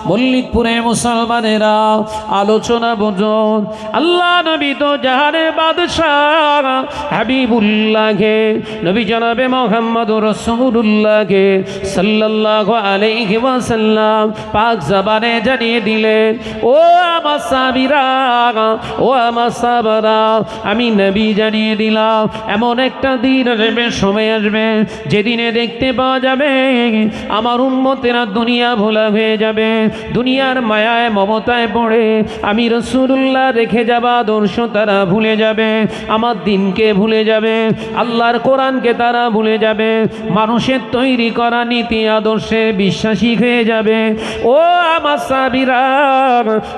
মল্লিকপুরে মুসলমানেরা আলোচনা বুঝুন। আল্লাহ নবী তো জাহানের বাদশাহ হাবিবুল্লাহকে নবী জনাবে মুহাম্মদুর রাসূলুল্লাহকে সাল্লাল্লাহু আলাইহি ওয়াসাল্লাম পাক জবানে জানিয়ে দিলেন, ও আমার সাহাবীরা, ও আমার সাহাবারা, আমি নবী জানিয়ে দিলাম এমন একটা দিন আসবে, সময় আসবে, যেদিনে দেখতে পাওয়া যাবে আমার উম্মতেরা দুনিয়া ভোলা হয়ে যাবে। দুনিয়ার মায়ায় মমতায় পড়ে আমি রাসূলুল্লাহ রেখে যাওয়া আদর্শ তারা ভুলে যাবে, আমার দিনকে ভুলে যাবে, আল্লাহর কোরআনকে তারা ভুলে যাবে, মানুষের তৈরি করা নীতি আদর্শে বিশ্বাসী হয়ে যাবে। ও আমার সাহাবীরা,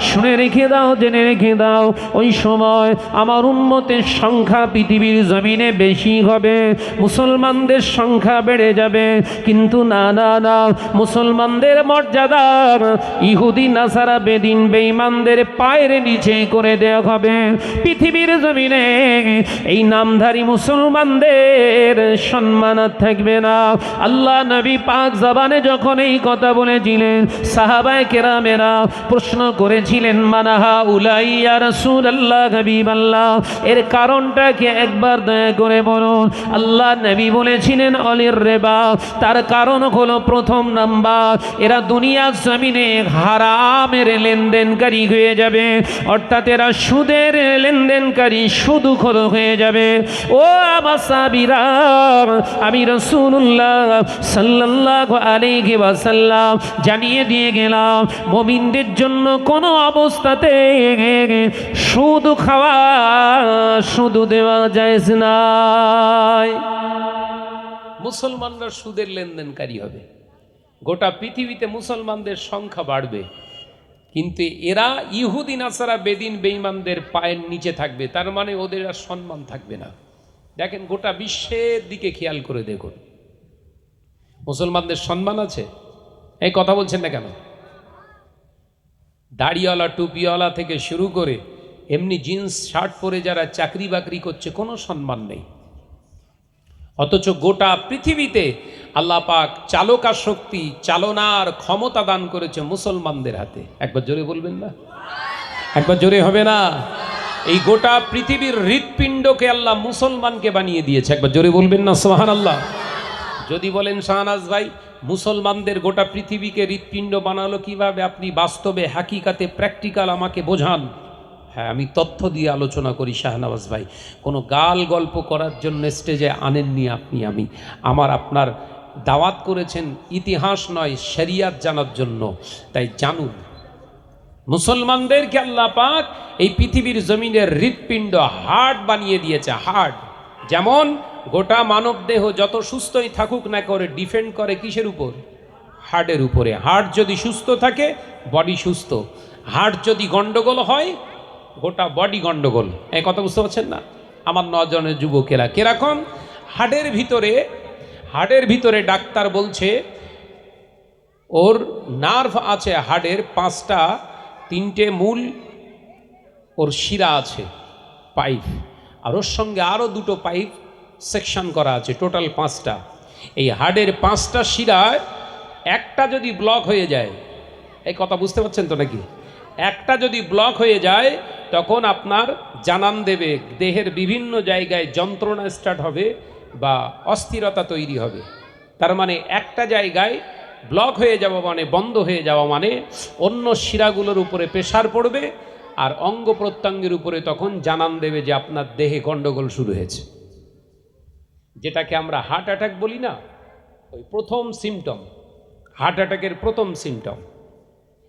শুনে রেখে দাও, জেনে রেখে দাও, ওই সময় আমার উম্মতের সংখ্যা পৃথিবীর জমিনে বেশি হবে, মুসলমানদের সংখ্যা বেড়ে যাবে। কিন্তু না না না, মুসলমানদের মর্যাদা ইহুদি নাসারা বেদিন বেঈমানদের পায়ের নিচে করে দেওয়া হবে। পৃথিবীর জমিনে এই নামধারী মুসলমানদের সম্মান থাকবে না। আল্লাহ নবী পাক জবানে যখন এই কথা বলেছিলেন, সাহাবায়ে কেরামেরা প্রশ্ন করেছিলেন, মানাহা উলাই ইয়া রাসূলুল্লাহ হাবিবাল্লাহ, এর কারণটা কি একবার দয়া করে বলুন। আল্লাহ নবী বলেছিলেন, অলির রেবা, তার কারণ হলো প্রথম নাম্বার, এরা দুনিয়ার জমিনে হারামের লেনদেনকারী হয়ে যাবে, অর্থাৎ এরা সুদের লেনদেনকারী, সুদখোর হয়ে যাবে। ও আমার সাহাবীরা, আমি রাসূলুল্লাহ সাল্লাল্লাহু আলাইহি ওয়াসাল্লাম জানিয়ে দিয়ে গেলাম, মুমিনদের জন্য কোনো অবস্থাতে সুদ খাওয়া, সুদ দেওয়া জায়েজ নাই। মুসলমানরা সুদের লেনদেনকারী হবে, গোটা পৃথিবীতে মুসলমানদের সংখ্যা বাড়বে, কিন্তু এরা ইহুদি নাসারা বেদিন বেঈমানদের পায়ের নিচে থাকবে, তার মানে ওদের আর সম্মান থাকবে না। দেখেন গোটা বিশ্বের দিকে খেয়াল করে দেখুন, মুসলমানদের সম্মান আছে? এই কথা বলছেন না কেন? দাড়িওয়ালা টুপিওয়ালা থেকে শুরু করে এমনি জিন্স শার্ট পরে যারা চাকরি বাকরি করছে, কোনো সম্মান নেই। অথচ গোটা পৃথিবীতে আল্লাহ পাক চালকা শক্তি, চালনার ক্ষমতা দান করেছে মুসলমানদের হাতে। একবার জোরে বলবেন না? একবার জোরে হবে না? এই গোটা পৃথিবীর হৃৎপিণ্ডকে আল্লাহ মুসলমানকে বানিয়ে দিয়েছে। একবার জোরে বলবেন না সুবহানাল্লাহ? যদি বলেন শাহনাজ ভাই, মুসলমানদের গোটা পৃথিবীকে হৃৎপিণ্ড বানালো কিভাবে, আপনি বাস্তবে হাকিকাতে প্র্যাকটিক্যাল আমাকে বোঝান। হ্যাঁ, আমি তথ্য দিয়ে আলোচনা করি শাহনওয়াজ ভাই, কোনো গাল গল্প করার জন্য স্টেজে আনেননি আপনি। আমি আপনার দাওয়াত করেছেন ইতিহাস নয়, শরিয়াত জানার জন্য, তাই জানুন মুসলমানদেরকে আল্লাহ পাক এই পৃথিবীর জমিনের হৃৎপিণ্ড, হার্ট বানিয়ে দিয়েছে। হার্ট যেমন গোটা মানব দেহ যত সুস্থই থাকুক না করে ডিপেন্ড করে কিসের উপর? হার্টের উপরে। হার্ট যদি সুস্থ থাকে বডি সুস্থ, হার্ট যদি গন্ডগোল হয় গোটা বডি গন্ডগোল। এই কথা বুঝতে পারছেন না? আমার 9 জনের যুবকেরা কিরকম, হার্টের ভিতরে ডাক্তার বলছে ওর নার্ভ আছে হার্টের 5টা, 3টে মূল ওর শিরা আছে, পাইপ, আর ওর সঙ্গে আরও 2টো পাইপ সেকশন করা আছে, টোটাল 5টা। এই হার্টের 5টা শিরায় একটা যদি ব্লক হয়ে যায়, এই কথা বুঝতে পারছেন তো নাকি? একটা যদি ব্লক হয়ে যায় তখন আপনার জানান দেবে, দেহের বিভিন্ন জায়গায় যন্ত্রণা স্টার্ট হবে বা অস্থিরতা তৈরি হবে। তার মানে একটা জায়গায় ব্লক হয়ে যাওয়া মানে, বন্ধ হয়ে যাওয়া মানে অন্য শিরাগুলোর উপরে প্রেসার পড়বে আর অঙ্গ প্রত্যঙ্গের উপরে তখন জানান দেবে যে আপনার দেহে গন্ডগোল শুরু হয়েছে। যেটাকে আমরা হার্ট অ্যাটাক বলি না, ওই প্রথম সিমটম, হার্ট অ্যাটাকের প্রথম সিমটম।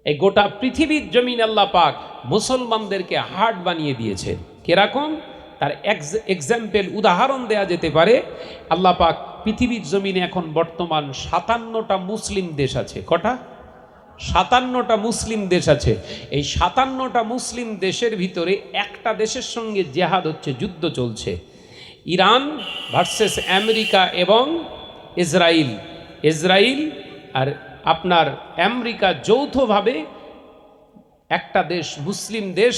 এই গোটা পৃথিবীর জমিন আল্লাহ পাক মুসলমানদেরকে হার্ট বানিয়ে দিয়েছে। কিরকম? তার এক্সাম্পল, উদাহরণ দেয়া যেতে পারে। আল্লাহ পাক পৃথিবীর জমিনে এখন বর্তমান 57টা মুসলিম দেশ আছে। কটা? 57টা মুসলিম দেশ আছে। এই 57টা মুসলিম দেশের ভিতরে একটা দেশের সঙ্গে জেহাদ হচ্ছে, যুদ্ধ চলছে, ইরান ভার্সেস আমেরিকা এবং ইসরায়েল আর আপনার আমেরিকা যৌথভাবে একটা দেশ, মুসলিম দেশ,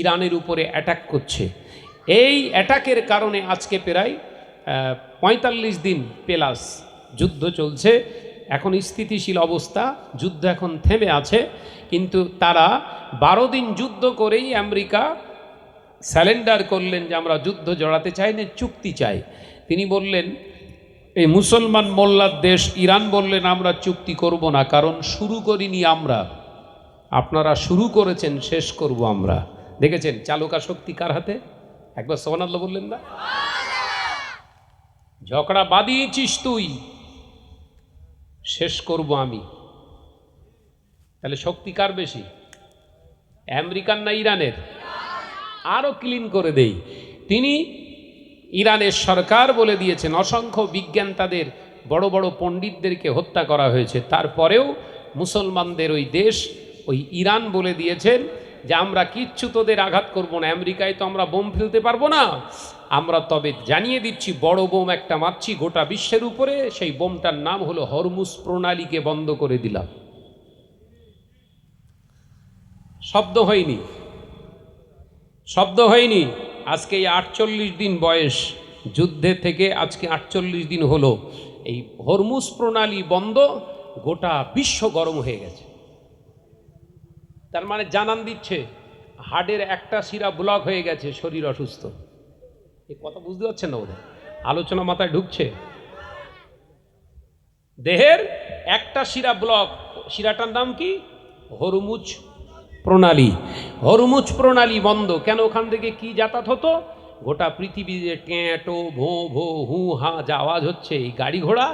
ইরানের উপরে অ্যাটাক করছে। এই অ্যাটাকের কারণে আজকে প্রায় 45 দিন প্লাস যুদ্ধ চলছে। এখন স্থিতিশীল অবস্থা, যুদ্ধ এখন থেমে আছে, কিন্তু তারা 12 দিন যুদ্ধ করেই আমেরিকা স্যালেন্ডার করলেন যে আমরা যুদ্ধ জড়াতে চাই না, চুক্তি চাই। তিনি বললেন, এই মুসলমান মোল্লার দেশ ইরান বললেন আমরা চুক্তি করব না, কারণ শুরু করিনি আমরা, আপনারা শুরু করেছেন, শেষ করব আমরা। দেখেছেন চালকা শক্তি কার হাতে? একবার সুবহানাল্লাহ বললেন না? ঝগড়া বাঁধিয়েছিস তুই, শেষ করব আমি। তাহলে শক্তি কার বেশি, আমেরিকান না ইরানের? আরো ক্লিন করে দেই, তিনি ইরানের সরকার বলে দিয়েছেন অসংখ্য বিজ্ঞান তাদের বড় বড় পণ্ডিতদেরকে হত্যা করা হয়েছে, তারপরেও মুসলমানদের ওই দেশ ওই ইরান বলে দিয়েছেন যে আমরা কিচ্ছু তোদের আঘাত করব না, আমেরিকায় তো আমরা বোম ফেলতে পারবো না, আমরা তবে জানিয়ে দিচ্ছি বড় বোম একটা মারছি গোটা বিশ্বের উপরে, সেই বোমটার নাম হলো হরমুজ প্রণালীকে বন্ধ করে দিলাম। শব্দ হয়নি, শব্দ হয়নি। আজকে এই 48 দিন বয়স যুদ্ধে থেকে, আজকে 48 দিন হলো এই হরমুজ প্রণালী বন্ধ, গোটা বিশ্ব গরম হয়ে গেছে। তার মানে জানান দিচ্ছে হার্টের একটা শিরা ব্লক হয়ে গেছে, শরীর অসুস্থ। এই কথা বুঝতে পারছেন না? ওদের আলোচনা মাথায় ঢুকছে? দেহের একটা শিরা ব্লক, শিরাটার নাম কি? হরমুজ প্রণালী। হরমুজ প্রণালী বন্ধ কেন? ওখান থেকে কি যাতায়াত হতো? গোটা পৃথিবীতে ট্যাঁটো ভো ভো হু হা যা আওয়াজ হচ্ছে, এই গাড়ি ঘোড়া,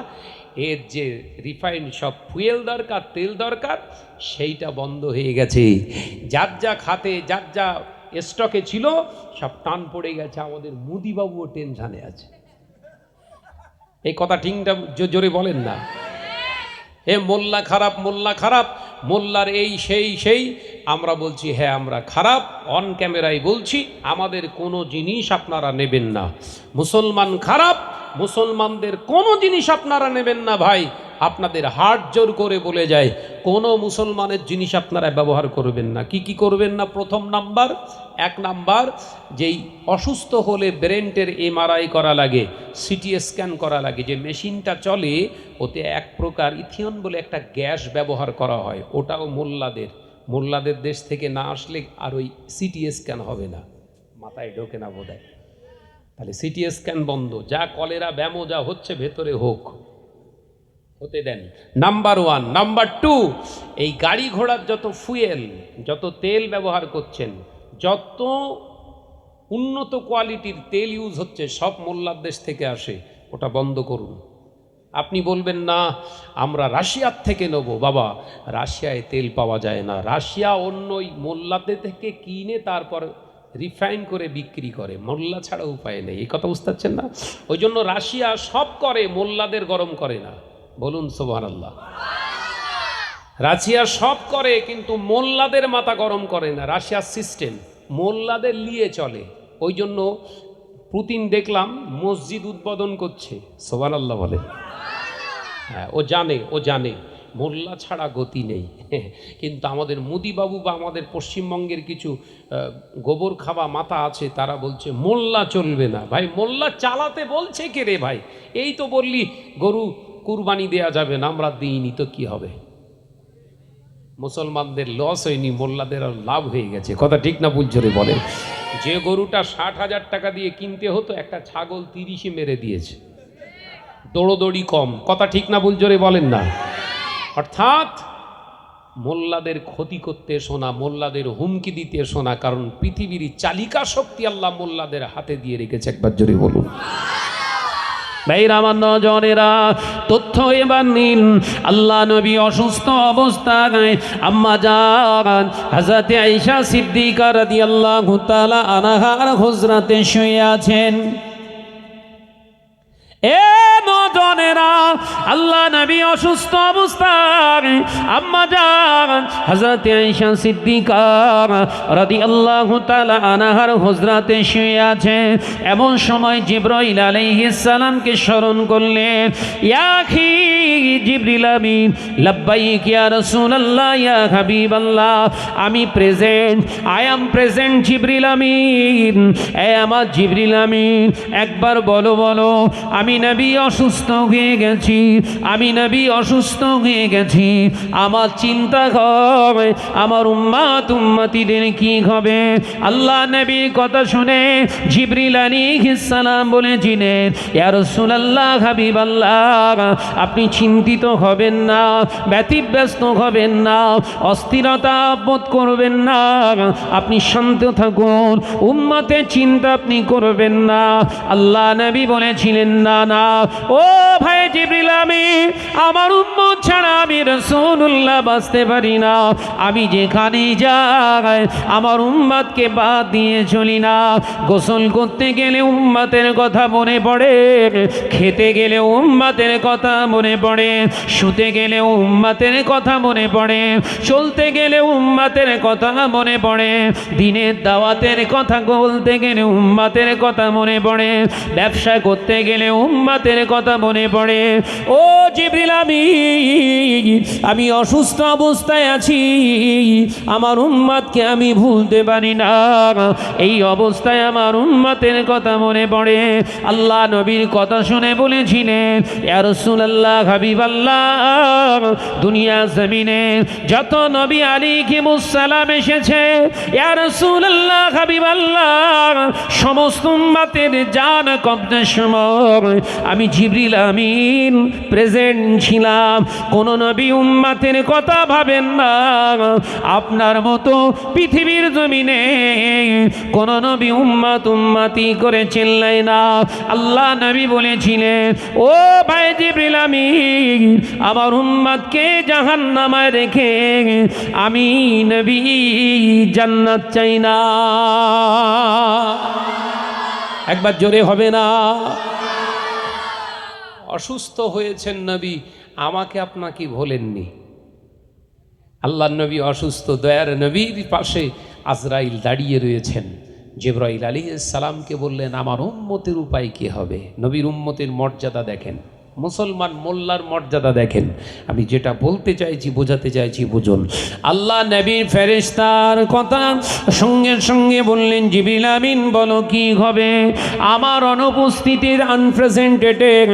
এর যে রিফাইন্ড সব ফুয়েল দরকার, তেল দরকার, সেইটা বন্ধ হয়ে গেছে। যার যা খাতে, যার যা স্টকে ছিল, সব টান পড়ে গেছে। আমাদের মোদিবাবুও টেনশানে আছে। এই কথা ঠিকটা জোরে বলেন না। এ মোল্লা খারাপ, মোল্লা খারাপ, মোল্লার এই সেই আমরা বলছি হ্যাঁ আমরা খারাপ, অন ক্যামেরায় বলছি আমাদের কোনো জিনিস আপনারা নেবেন না। মুসলমান খারাপ, মুসলমানদের কোনো জিনিস আপনারা নেবেন না ভাই। আপনাদের হাত জোর করে বলে যায় কোনো মুসলমানের জিনিস আপনারা ব্যবহার করবেন না। কি করবেন না? প্রথম নাম্বার, 1 নাম্বার, যেই অসুস্থ হলে ব্রেনের MRI করা লাগে, সিটি স্ক্যান করা লাগে, যে মেশিনটা চলে ওতে এক প্রকার ইথিয়ন বলে একটা গ্যাস ব্যবহার করা হয়, ওটাও মোল্লাদের দেশ থেকে না আসলে আর ওই সিটি স্ক্যান হবে না। মাথায় ঢোকে না বোধহয়। তাহলে সিটি স্ক্যান বন্ধ, যা কলেরা ব্যামো যা হচ্ছে ভেতরে হোক, হতে দেন। নাম্বার 1। নাম্বার 2, এই গাড়ি ঘোড়ার যত ফুয়েল, যত তেল ব্যবহার করছেন, যত উন্নত কোয়ালিটির তেল ইউজ হচ্ছে, সব মোল্লার দেশ থেকে আসে, ওটা বন্ধ করুন। আপনি বলবেন না আমরা রাশিয়ার থেকে নেব, বাবা রাশিয়ায় তেল পাওয়া যায় না, রাশিয়া অন্য মোল্লাদের থেকে কিনে তারপর রিফাইন করে বিক্রি করে, মোল্লা ছাড়া উপায় নেই। এই কথা বুঝতে পারছেন না? ওই জন্য রাশিয়া সব করে, মোল্লাদের গরম করে না। বলুন সুবহানাল্লাহ। রাশিয়া সব করে কিন্তু মোল্লাদের মাথা গরম করে না। রাশিয়ার সিস্টেম মোল্লাদের নিয়ে চলে। ওই জন্য পুতিন দেখলাম মসজিদ উদ্বোধন করছে, সুবহানাল্লাহ বলে। হ্যাঁ, ও জানে মোল্লা ছাড়া গতি নেই। কিন্তু আমাদের মোদিবাবু বা আমাদের পশ্চিমবঙ্গের কিছু গোবর খাওয়া মাথা আছে, তারা বলছে মোল্লা চলবে না। ভাই মোল্লা চালাতে বলছে কে রে ভাই? এই তো বললি গরু কুরবানি দেয়া যাবে না, আমরা দিইনি তো কি হবে? মুসলমানদের লস হয়নি, মোল্লাদের আর লাভ হয়ে গেছে। কথা ঠিক না ভুল জোরে বলে? যে গরুটা 60,000 টাকা দিয়ে কিনতে হতো, একটা ছাগল 30-এ মেরে দিয়েছে। দৌড়োদৌড়ি কম। কথা ঠিক না ভুল জোরে বলেন না? অর্থাৎ মোল্লাদের ক্ষতি করতে শোনা, মোল্লাদের হুমকি দিতে শোনা, কারণ পৃথিবীর চালিকা শক্তি আল্লাহ মোল্লাদের হাতে দিয়ে রেখেছে। একবার জোরে বলুন। ভাইরা আমার নজনেরা, তথ্য এবার নিন। আল্লাহ নবী অসুস্থ অবস্থায় আম্মা জান হযরতে আয়েশা সিদ্দিকা রাদিয়াল্লাহু তাআলা আনহার হুজরাতে শুয়ে আছেন। এ নজনেরা, আল্লাহ নবী অসুস্থ অবস্থায় আম্মা জান হযরতে আয়েশা সিদ্দিকা রাদিয়াল্লাহু তাআলা আনহার হুজরাতে শুয়ে আছে। এমন সময় জিবরাইল আলাইহিস সালামকে স্মরণ করলেন। ইয়া আখি জিবরিল আমিন, লাব্বাইক ইয়া রাসূলুল্লাহ, ইয়া হাবিবাল্লাহ, আমি প্রেজেন্ট, আই অ্যাম প্রেজেন্ট জিবরিল আমিন। এ আমার জিবরিল আমিন, একবার বলো আমি নবী অসুস্থ হয়ে গেছি, আমি নবী অসুস্থ হয়ে গেছি, আমার চিন্তা হয় আমার উম্মাত উম্মতিদের কি হবে। আল্লাহ নবীর কথা শুনে জিবরিল আলাইহিস সালাম বলেছিলেন, ইয়া রাসূলুল্লাহ, হাবিবাল্লাহ, আপনি চিন্তিত হবেন না, ব্যতিব্যস্ত হবেন না, অস্থিরতা বোধ করবেন না, আপনি শান্ত থাকুন, উম্মতের চিন্তা আপনি করবেন না। আল্লাহ নবী বলেছিলেন, না না ও ভাই জিবরিল, আমি আমার উম্মত ছাড়া আমি রাসূলুল্লাহ বাঁচতে পারি না, আমি যেখানে যাই আমার উম্মতকে বাদ দিয়ে চলি না। গোসল করতে গেলে উম্মতের কথা মনে পড়ে, খেতে গেলে উম্মতের কথা মনে পড়ে, শুতে গেলে উম্মতের কথা মনে পড়ে, চলতে গেলে উম্মতের কথা মনে পড়ে, দিনের দাওয়াতের কথা বলতে গেলে উম্মতের কথা মনে পড়ে, ব্যবসা করতে গেলে উম্মতের কথা মনে পড়ে। ও জিবরিল, আমি অসুস্থ অবস্থায় আছি, আমার উম্মতকে আমি ভুলতে পারি না, এই অবস্থায় আমার উম্মতের কথা মনে পড়ে। আল্লাহ নবীর কথা শুনে বলেছিলেন, ইয়া রাসূলুল্লাহ, হাবিবাল্লাহ, দুনিয়া জমিনে যত নবী আলাইহিমুস সালাম এসেছে, ইয়া রাসূলুল্লাহ, হাবিবাল্লাহ, সমস্ত উম্মতের জান কবজের সময় আমি জিবরিল আমিন প্রেজেন্ট ছিলাম। কোন নবী উম্মতের কথা ভাবেন না, আপনার মতো পৃথিবীর জমিনে কোন নবী উম্মতি করে চিল্লাই না। আল্লাহ নবী বলেছিলেন, ও ভাই জিবরিল আমিন, আমার উম্মতকে জাহান্নামায় রেখে আমি নবী জান্নাত চাই না। একবার জোরে হবে না? অসুস্থ হয়েছেন নবী, আমাকে আপনাকে ভোলেননি। আল্লাহ নবী অসুস্থ, দয়ার নবীর পাশে আজরাইল দাঁড়িয়ে রয়েছেন। জিবরাইল আলাইহিস সালামকে বললেন, আমার উম্মতের উপায় কি হবে? নবীর উম্মতের মর্যাদা দেখেন, মুসলমান মোল্লার মর্যাদা দেখেন। আমি যেটা বলতে চাইছি, বোঝাতে চাইছি, বুঝুন। আল্লাহ নবীর ফেরেশতার কথা সঙ্গে সঙ্গে বললেন, জিবরিল আমিন বলো কি হবে? আমার অনুপস্থিতির আনপ্রেজেন্টেডের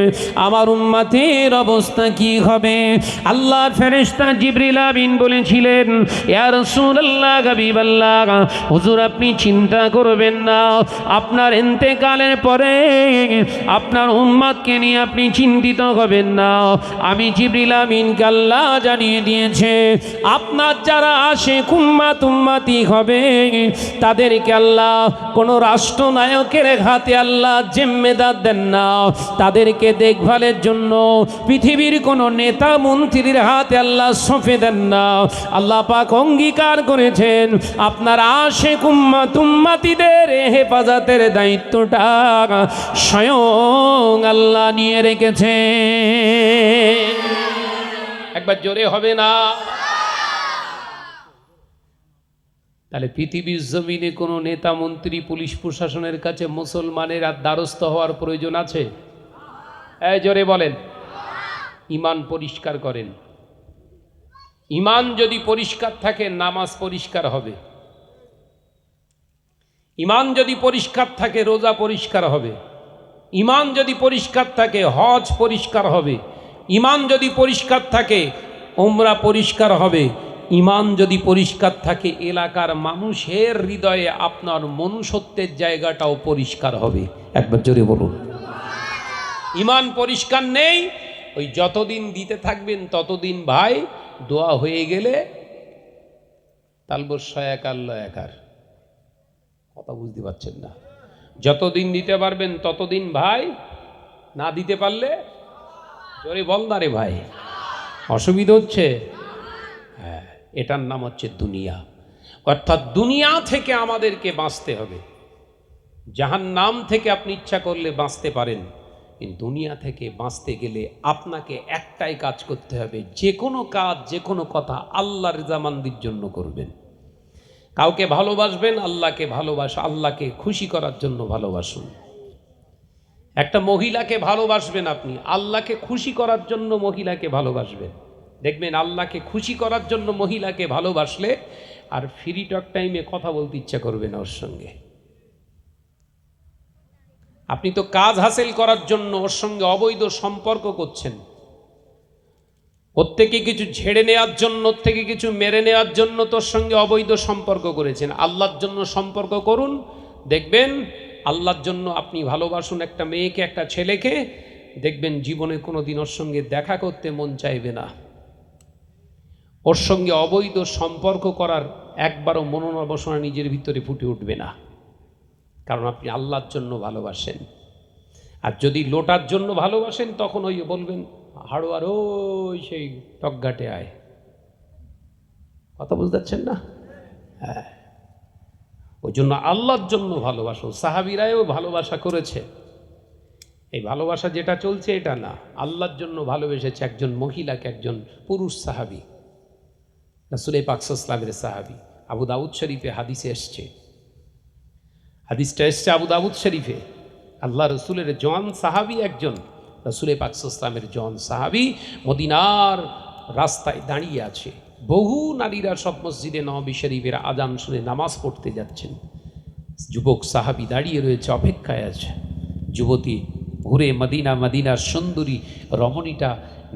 আমার উম্মতের অবস্থা কি হবে? আল্লাহর ফেরেশতা জিবরিল আমিন বলেছিলেন, ইয়া রাসূলুল্লাহ, হাবিবাল্লাহ, হুজুর আপনি চিন্তা করবেন না, আপনার ইন্তেকালের পরে আপনার উম্মতকে নিয়ে আপনি চিন্তিত হবেন না। আমি জিবরিল আমিনকে আল্লাহ জানিয়ে দিয়েছে, আপনার যারা আশিক উম্মত উম্মতি হবে তাদেরকে আল্লাহ কোনো রাষ্ট্রনায়কের হাতে আল্লাহ জিম্মেদার দেন না, তাদেরকে দেখভালের জন্য পৃথিবীর কোনো নেতা মন্ত্রীর হাতে আল্লাহ সঁপে দেন না। আল্লাহ পাক অঙ্গীকার করেছেন, আপনার আশিক উম্মত উম্মতিদের হেফাজতের দায়িত্বটা স্বয়ং আল্লাহ নিয়ে রেখেছে। একবার জোরে হবে না? তাহলে পৃথিবীর জমিনে কোনো নেতা মন্ত্রী পুলিশ প্রশাসনের কাছে মুসলমানের আর দ্বারস্থ হওয়ার প্রয়োজন আছে? এই জোরে বলেন। ঈমান পরিষ্কার করেন। ঈমান যদি পরিষ্কার থাকে, নামাজ পরিষ্কার হবে। ঈমান যদি পরিষ্কার থাকে, রোজা পরিষ্কার হবে। ঈমান যদি পরিষ্কার থাকে, হজ পরিষ্কার হবে। ঈমান যদি পরিষ্কার থাকে, উমরা পরিষ্কার হবে। ঈমান যদি পরিষ্কার থাকে, এলাকার মানুষের হৃদয়ে আপনার মনুষ্যত্বের জায়গাটাও পরিষ্কার হবে। একবার জোরে বলুন। ঈমান পরিষ্কার নেই, ওই যতদিন দিতে থাকবেন ততদিন ভাই দোয়া হয়ে গেলে তালবস এক আল্লাহ একার। কথা বুঝতে পারছেন না? যতদিন দিতে পারবেন ততদিন ভাই, না দিতে পারলে জোরে বল না রে ভাই, অসুবিধা হচ্ছে। হ্যাঁ, এটার নাম হচ্ছে দুনিয়া। অর্থাৎ দুনিয়া থেকে আমাদেরকে বাঁচতে হবে। জাহান্নাম থেকে আপনি ইচ্ছা করলে বাঁচতে পারেন, কিন্তু দুনিয়া থেকে বাঁচতে গেলে আপনাকে একটাই কাজ করতে হবে, যে কোনো কাজ, যে কোনো কথা আল্লাহর রিজামান্দির জন্য করবেন। কাউকে ভালোবাসবেন, আল্লাহকে আল্লাহকে খুশি করার জন্য ভালোবাসুন। একটা মহিলাকে ভালোবাসবেন আপনি, আল্লাহকে খুশি করার জন্য মহিলাকে ভালোবাসবেন। দেখবেন আল্লাহকে খুশি করার জন্য মহিলাকে ভালোবাসলে আর ফ্রি টক টাইমে কথা বলতে ইচ্ছা করবে না ওর সঙ্গে। আপনি তো কাজ হাসিল করার জন্য ওর সঙ্গে অবৈধ সম্পর্ক করছেন, ওর থেকে কিছু ঝেড়ে নেওয়ার জন্য, ওর থেকে কিছু মেরে নেওয়ার জন্য তোর সঙ্গে অবৈধ সম্পর্ক করেছেন। আল্লাহর জন্য সম্পর্ক করুন, দেখবেন আল্লাহর জন্য আপনি ভালোবাসুন একটা মেয়েকে, একটা ছেলেকে, দেখবেন জীবনে কোনো দিন ওর সঙ্গে দেখা করতে মন চাইবে না। ওর সঙ্গে অবৈধ সম্পর্ক করার একবারও মনোবাসনা নিজের ভিতরে ফুটে উঠবে না, কারণ আপনি আল্লাহর জন্য ভালোবাসেন। আর যদি লোটার জন্য ভালোবাসেন, তখন ওই বলবেন হাড়োয়ার ওই সেই টকঘাটে আয়। কথা বুঝতে পারছেন না? হ্যাঁ, ওই জন্য আল্লাহর জন্য ভালোবাসো। সাহাবীরাও ভালোবাসা করেছে, এই ভালোবাসা যেটা চলছে এটা না, আল্লাহর জন্য ভালোবেসেছে একজন মহিলাকে, একজন পুরুষ সাহাবী, রাসূল পাক সাল্লাল্লাহু আলাইহি ওয়াসাল্লামের সাহাবী। আবু দাউদ শরীফে হাদিসে এসছে, হাদিসটা এসছে আবু দাউদ শরীফে। আল্লাহ রসুলের জওয়ান সাহাবী একজন, রাসূল পাক সাল্লাল্লাহু আলাইহি ওয়াসাল্লামের জওয়ান সাহাবী মদিনার রাস্তায় দাঁড়িয়ে আছে। বহু নারীরা সব মসজিদে নববী শরীফের আজান শুনে নামাজ পড়তে যাচ্ছেন। যুবক সাহাবী দাঁড়িয়ে রয়েছে, অপেক্ষায় আছে। যুবতী ঘুরে মদিনার সুন্দরী রমণীটা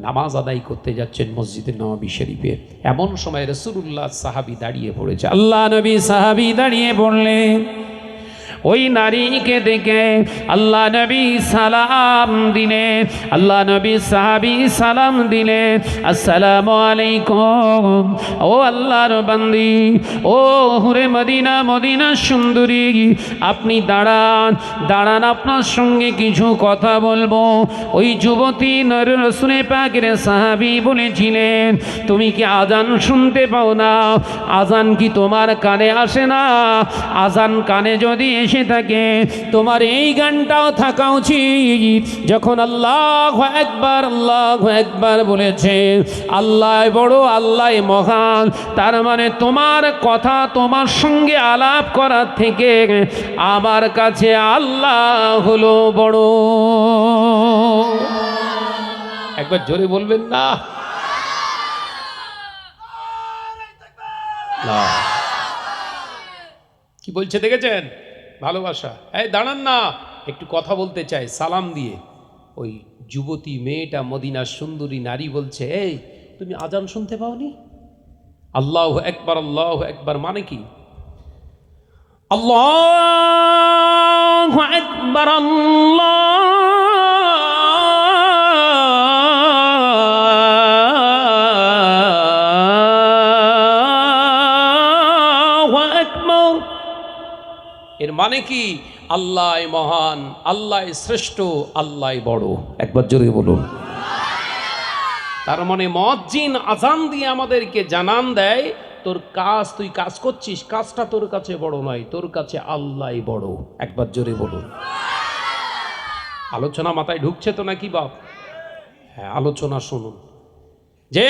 নামাজ আদায় করতে যাচ্ছেন মসজিদে নববী শরীফে। এমন সময় রাসূলুল্লাহ সাহাবী দাঁড়িয়ে পড়েছে। আল্লাহ নবী সাহাবী দাঁড়িয়ে পড়লেন। ওই নারীকে দেখে আল্লাহ নবী সালাম দিলে, আল্লাহ নবী সাহাবী সালাম দিলে, আসসালামু আলাইকুম, ও আল্লাহর বান্দি, ও হুরে মদিনা, মদিনা সুন্দরী, আপনি দাঁড়ান, দাঁড়ান, আপনার সঙ্গে কিছু কথা বলবো। ওই যুবতী রাসূল পাকের সাহাবী বলেছিলেন, তুমি কি আজান শুনতে পাও না? আজান কি তোমার কানে আসে না? আজান কানে যদি এসে থাকে, তোমার এই গানটাও থাকা উচিত। যখন আল্লাহু আকবার, আল্লাহু আকবার বলেছে, আল্লাহ বড়, আল্লাহ মহান, তার মানে তোমার কথা, তোমার সঙ্গে আলাপ করার থেকে আমার কাছে আল্লাহ হলো বড়। একবার জোরে বলবেন না? কি বলছে দেখেছেন? ভালোবাসা। এই দাঁড়ান না, একটু কথা বলতে চাই সালাম দিয়ে। ওই যুবতী মেয়েটা, মদিনার সুন্দরী নারী বলছে, এই তুমি আজান শুনতে পাওনি? আল্লাহু আকবার, আল্লাহু আকবার মানে কি? আল্লাহু আকবার, আল্লাহু আকবার। এর মানে কি? আল্লাহ মহান, আল্লাহ শ্রেষ্ঠ, আল্লাহ বড়। একবার জোরে বলুন। তার মানে মুয়াজ্জিন আজান দিয়ে আমাদেরকে জানান দেয়, তোর কাজ, তুই কাজ করছিস, কাজটা তোর কাছে বড় নয়, তোর কাছে আল্লাহ বড়। একবার জোরে বলুন। আলোচনা মাথায় ঢুকছে তো নাকি বাপ? হ্যাঁ, আলোচনা শুনুন। যে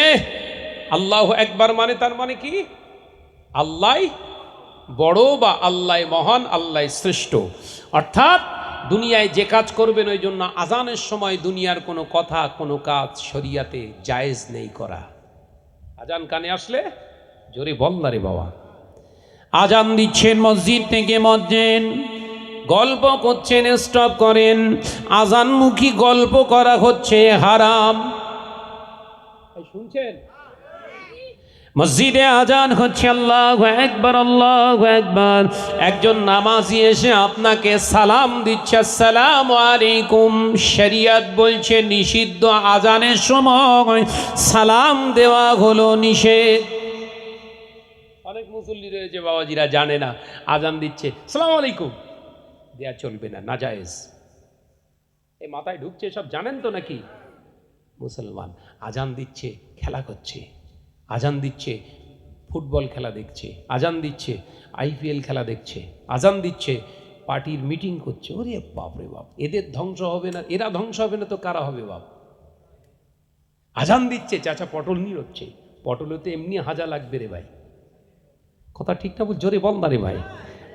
আল্লাহু আকবার মানে, তার মানে কি? আল্লাহ বড় বা আল্লাহ মহান, আল্লাহ শ্রেষ্ঠ। অর্থাৎ দুনিয়ায় যে কাজ করবেন, ওই জন্য আজানের সময় দুনিয়ার কোনো কথা, কোনো কাজ শরিয়াতে জায়েজ নেই করা। আজান কানে আসলে জোরে বল না রে বাবা। আজান দিচ্ছেন মসজিদ থেকে মুয়াজ্জিন, গল্প করছেন, স্টপ করেন। আজানমুখী গল্প করা হচ্ছে হারাম। শুনছেন? মসজিদে আজান হচ্ছে, আল্লাহু আকবার, আল্লাহু আকবার। একজন নামাজি এসে আপনাকে সালাম দিচ্ছে, আসসালামু আলাইকুম। শরিয়ত বলছে নিষিদ্ধ, আজানের সময় সালাম দেওয়া হলো নিষেধ। অনেক মুসল্লি রয়েছে বাবাজিরা জানে না, আজান দিচ্ছে আসসালামু আলাইকুম দেয়া চলবে না, নাজায়েজ। এই মাথায় ঢুকছে সব জানেন তো নাকি? মুসলমান আজান দিচ্ছে, খেলা করছে, আজান দিচ্ছে ফুটবল খেলা দেখছে, আজান দিচ্ছে আইপিএল খেলা দেখছে, আজান দিচ্ছে পার্টির মিটিং করছে। ওরে বাপরে বাপ, এদের ধ্বংস হবে না, এরা ধ্বংস হবে না তো কারা হবে বাপ? আজান দিচ্ছে, চাচা পটল নিয়ে হচ্ছে, পটলে তো এমনি হাজা লাগবে রে ভাই। কথা ঠিক না? জোরে বল না রে ভাই।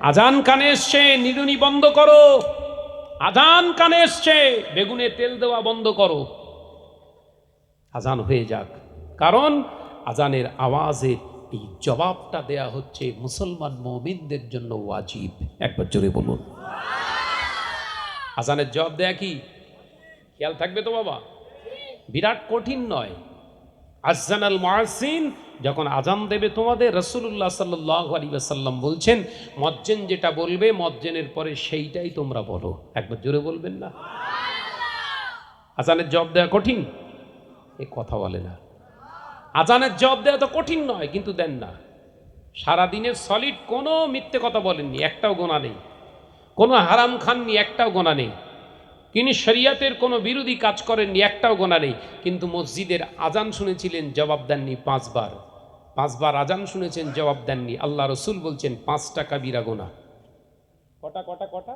আজান কানে এসছে, নিড়ুনি বন্ধ করো। আজান কানে এসছে, বেগুনে তেল দেওয়া বন্ধ করো। আজান হয়ে যাক, কারণ আজানের আওয়াজে এই জবাবটা দেয়া হচ্ছে মুসলমান মুমিনদের জন্য ওয়াজিব। একবার জোরে বলুন। আজানের জবাব দেয়া কি খেয়াল থাকবে তো বাবা, বিরাট কঠিন নয়। আযানাল মুয়াজ্জিন, যখন আজান দেবে তোমাদের, রাসূলুল্লাহ সাল্লাল্লাহু আলাইহি ওয়াসাল্লাম বলছেন মুয়াজ্জিন যেটা বলবে মুয়াজ্জিনের পরে সেইটাই তোমরা বলো। একবার জোরে বলবেন না? আজানের জবাব দেওয়া কঠিন? এ কথা বলে না। আজানের জবাব দেওয়া তো কঠিন নয়, কিন্তু দেন না। সারাদিনের সলিড কোনো মিথ্যে কথা বলেননি, একটাও গোনা নেই। কোনো হারাম খাননি, একটাও গোনা নেই। তিনি শরিয়াতের কোনো বিরোধী কাজ করেননি, একটাও গোনা নেই। কিন্তু মসজিদের আজান শুনেছিলেন, জবাব দেননি 5 বার। 5 বার আজান শুনেছেন, জবাব দেননি। আল্লাহ রসুল বলছেন 5টা কাবিরা গোনা। কটা কটা কটা?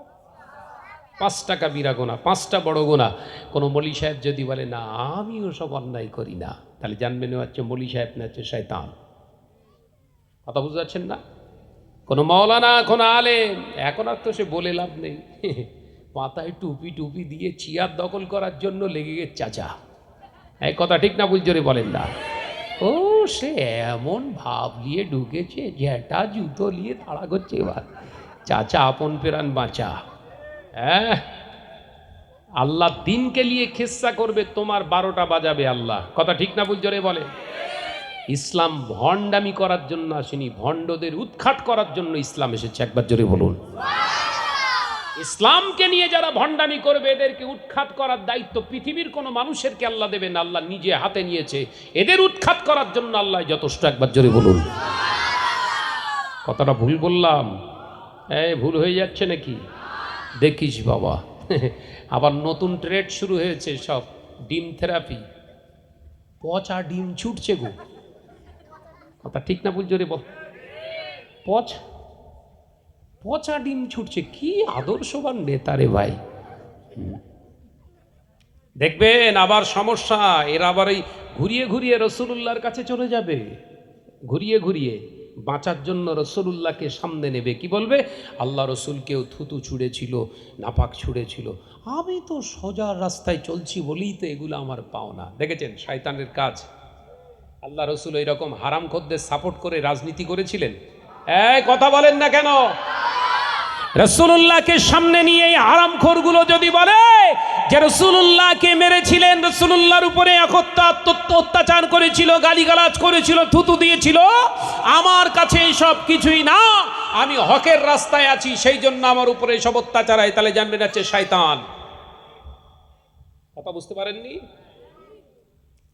5টা কাবিরা গোনা, 5টা বড় গোনা। কোনো মলি সাহেব যদি বলে না আমি ওসব অন্যায় করি না, তাহলে জানবেন হচ্ছে মলি সাহেব না হচ্ছে শয়তান। কথা বুঝতে পারছেন না? কোনো মাওলানা, কোনো আলেম, এখন আর তো সে বলে লাভ নেই। মাথায় টুপি টুপি দিয়ে চেয়ার দখল করার জন্য লেগে গেছে চাচা। এই কথা ঠিক না? জোরে বলেন না? ও সে এমন ভাব নিয়ে ঢুকেছে, ঝেঁটা জুতো নিয়ে তাড়া করছে। এবার চাচা আপন পেরান বাঁচা। হ্যাঁ, আল্লাহ দিনকে নিয়ে খিস্সা করবে, তোমার 12টা বাজাবে আল্লাহ। কথা ঠিক না? জোরে বলে। ইসলাম ভণ্ডামি করার জন্য আসেনি, ভণ্ডদের উৎখাত করার জন্য ইসলাম এসেছে। একবার জোরে বলুন। ইসলামকে নিয়ে যারা ভণ্ডামি করবে এদেরকে উৎখাত করার দায়িত্ব পৃথিবীর কোনো মানুষেরকে আল্লাহ দেবেন, আল্লাহ নিজে হাতে নিয়েছে। এদের উৎখাত করার জন্য আল্লাহ যথেষ্ট। একবার জোরে বলুন। কথাটা ভুল বললাম? ভুল হয়ে যাচ্ছে নাকি? দেখিস বাবা, আবার নতুন ট্রেড শুরু হয়েছে, সব ডিম থেরাপি। পচা ডিম ছুটছে গো। কথা ঠিক না? জোরে বল। পচা ডিম ছুটছে। কি আদর্শবান নেতা রে ভাই। দেখবেন আবার সমস্যা, এরা আবার এই ঘুরিয়ে ঘুরিয়ে রাসূলুল্লাহর কাছে চলে যাবে। ঘুরিয়ে ঘুরিয়ে বাঁচার জন্য রাসূলুল্লাহকে সামনে নেবে। কি বলবে? আল্লাহ রসুলকেও থুতু ছুঁড়েছিল, নাপাক ছুঁড়েছিল, আমি তো সোজা রাস্তায় চলছি বলেই তো এগুলো আমার পাওনা। দেখেছেন শয়তানের কাজ। আল্লাহ রসুল এইরকম হারামখোরদের সাপোর্ট করে রাজনীতি করেছিলেন? কথা বলেন না কেন? রাসূলুল্লাহকে সামনে নিয়ে এই হারামখোরগুলো যদি বলে যে রাসূলুল্লাহকে মেরেছিলেন, রাসূলুল্লাহর উপরে অত্যাচার করেছিল, গালিগালাজ করেছিল, থুতু দিয়েছিল, আমার কাছে সব কিছুই না, আমি হকের রাস্তায় আছি, সেই জন্য আমার উপরে সব অত্যাচার হয়, তাহলে জানবেন হচ্ছে শয়তান। কথা বুঝতে পারেননি?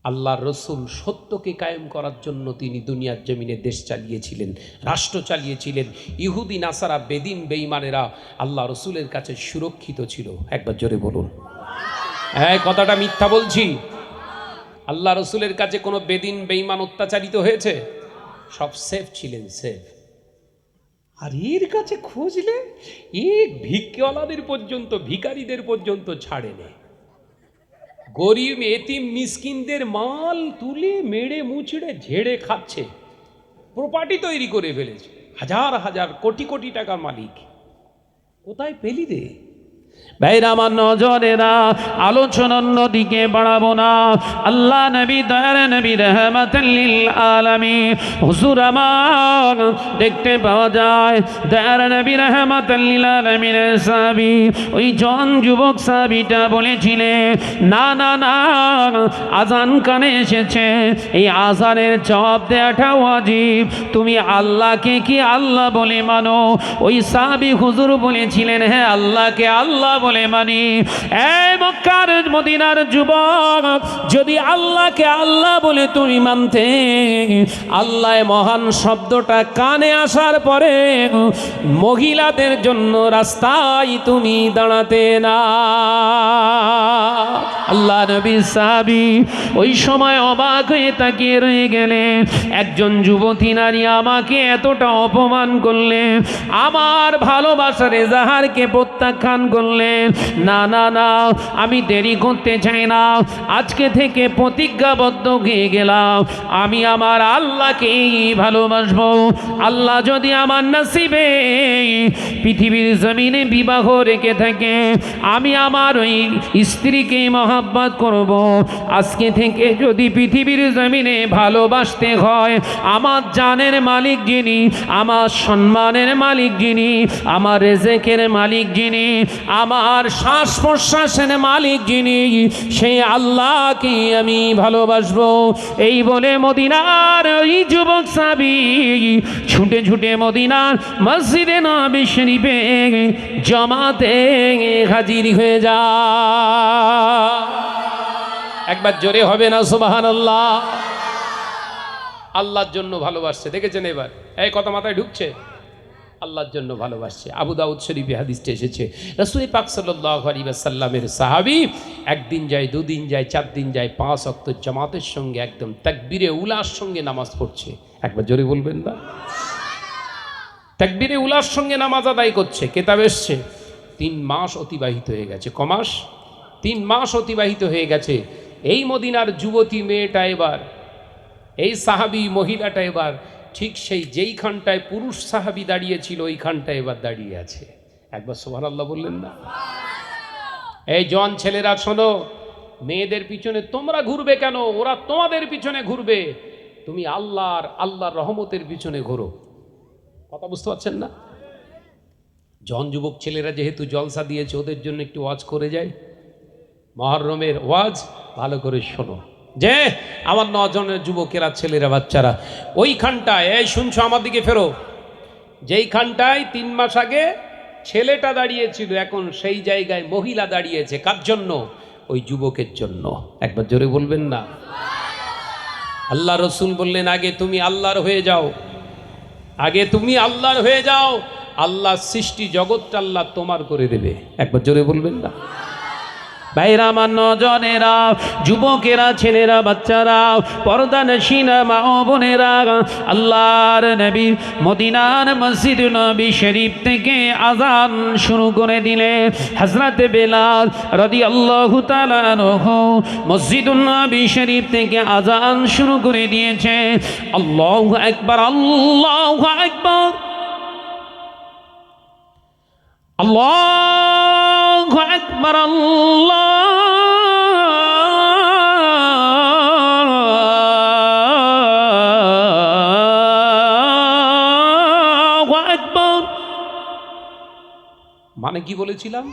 আল্লাহর রসুল সত্যকে কায়েম করার জন্য তিনি দুনিয়ার জমিনে দেশ চালিয়েছিলেন, রাষ্ট্র চালিয়েছিলেন। ইহুদি নাসারা, বেদিন, বেঈমানেরা আল্লাহ রসুলের কাছে সুরক্ষিত ছিল। একবার জোরে বলুন। কথাটা মিথ্যা বলছি? আল্লাহ রসুলের কাছে কোনো বেদিন বেঈমান অত্যাচারিত হয়েছে? সব সেফ ছিলেন, সেফ। আর এর কাছে খুঁজলে ভিক্ষওয়ালাদের পর্যন্ত, ভিখারিদের পর্যন্ত ছাড়ে নেই। গরিব এতিম মিসকিনদের মাল তুলে মেরে মুচড়ে ঝেড়ে খাচ্ছে, প্রপার্টি তৈরি করে ফেলেছে, হাজার হাজার কোটি কোটি টাকার মালিক। কোথায় পেলি রে? ভাইরা আমার, নজরেরা আলোচনা অন্যদিকে বাড়াবো না। আল্লাহ নবী, দয়ার নবী, রাহমাতাল লিল আলামিন হুজুর আমার দেখতে পাওয়া যায়, দয়ার নবী রাহমাতাল লিল আলামিনের সাহাবী, ওই জন যুবক সাহাবীটা বলেছিলেন, না না না, আজান কানে এসেছে, এই আজানের জবাব দেওয়াটা ওয়াজিব। তুমি আল্লাহকে কি আল্লাহ বলে মানো? ওই সাহাবী হুজুর বলেছিলেন, হ্যাঁ আল্লাহকে আল্লাহ বলে মানি। এই মক্কার মদিনার যুবক, যদি আল্লাহকে আল্লাহ বলে তুমি মানতে, আল্লাহ মহান শব্দটা কানে আসার পরে মহিলাদের জন্য রাস্তায় তুমি দাঁড়াতে না। আল্লাহ নবী সাহাবী ওই সময় অবাক হয়ে তাকিয়ে রয়ে গেলেন। একজন যুবতী নারী আমাকে এতটা অপমান করলে, আমার ভালোবাসার এজাহারকে প্রত্যাখ্যান করলে, না না না, আমি দেরি করতে চাই না, আজকে থেকে প্রতিজ্ঞাবদ্ধ হয়ে গেলাম, আমি আমার আল্লাহকেই ভালোবাসবো। আল্লাহ যদি আমার নসিবে পৃথিবীর জমিনে বিবাহ রেখে থাকে, আমি আমার ওই স্ত্রীকে মহব্বত করব। আজকে থেকে যদি পৃথিবীর জমিনে ভালোবাসতে হয়, আমার জানের মালিক যিনি, আমার সম্মানের মালিক যিনি, আমার রেজেকের মালিক যিনি, আমার শ্বাস প্রশ্বাসের মালিক যিনি, সেই আল্লাহকে আমি ভালোবাসবো। এই বলে মদিনার ওই যুবক সাহাবী ছুটে ছুটে মদিনার মসজিদে নববী শরীফে জামাতে হাজির হয়ে যায়। একবার জোরে হবে না সুবহানাল্লাহ? আল্লাহর জন্য ভালোবাসছে, দেখেছেন? এবার এই কথা মাথায় ঢুকছে? আল্লাহর জন্য ভালোবাসছে। আবু দাউদ শরীফে হাদিসটা এসেছে, রাসূল পাক সাল্লাল্লাহু আলাইহি ওয়াসাল্লামের সাহাবী একদিন যায়, দুদিন যায়, 4 দিন যায়, 5 ওয়াক্ত জামাতের সঙ্গে একদম তাকবীরে উলার সঙ্গে নামাজ পড়ছে। একবার জোরে বলবেন না? তাকবীরে উলার সঙ্গে নামাজ আদায় করছে। কিতাব এসছে 3 মাস অতিবাহিত হয়ে গেছে। কমাস? 3 মাস অতিবাহিত হয়ে গেছে। এই মদিনার যুবতী মেয়েটা এবার, এই সাহাবী মহিলাটা এবার ঠিক সেই যেইখানটায় পুরুষ সাহাবী দাঁড়িয়েছিল ওইখানটায় এবার দাঁড়িয়ে আছে। একবার সুবহানাল্লাহ বললেন না? এই জন ছেলেরা শোনো, মেয়েদের পিছনে তোমরা ঘুরবে কেন? ওরা তোমাদের পিছনে ঘুরবে। তুমি আল্লাহর রহমতের পিছনে ঘোরো। কথা বুঝতে পারছেন না? জন যুবক ছেলেরা যেহেতু জলসা দিয়েছে, ওদের জন্য একটু ওয়াজ করে যায়। মুহররমের ওয়াজ ভালো করে শোনো। যে আমার 9 জনের যুবকেরা, ছেলেরা, বাচ্চারা ওইখানটায়, এই শুনছো আমার দিকে ফেরো, যেইখানটায় 3 মাস আগে ছেলেটা দাঁড়িয়েছিল, এখন সেই জায়গায় মহিলা দাঁড়িয়েছে। কার জন্য? ওই যুবকের জন্য। একবার জোরে বলবেন না? আল্লাহ রসুল বললেন, আগে তুমি আল্লাহর হয়ে যাও, আগে তুমি আল্লাহর হয়ে যাও, আল্লাহ সৃষ্টি জগৎটা আল্লাহ তোমার করে দেবে। একবার জোরে বলবেন না? ভাইরা আমার, নজনেরা, যুবকেরা, ছেলেরা, বাচ্চারা, পর্দানশীনা মা ও বোনেরা, আল্লাহর নবী মদিনার মসজিদ নবী শরীফ থেকে আজান শুরু করে দিলে হযরত বেলাল রাদিয়াল্লাহু তাআলা আনহু মসজিদুন নবী শরীফ থেকে আজান শুরু করে দিয়েছে। আল্লাহু আকবার, আল্লাহু আকবার, আল্লাহু আকবার, আল্লাহু আকবার। মানে কি বলেছিলাম?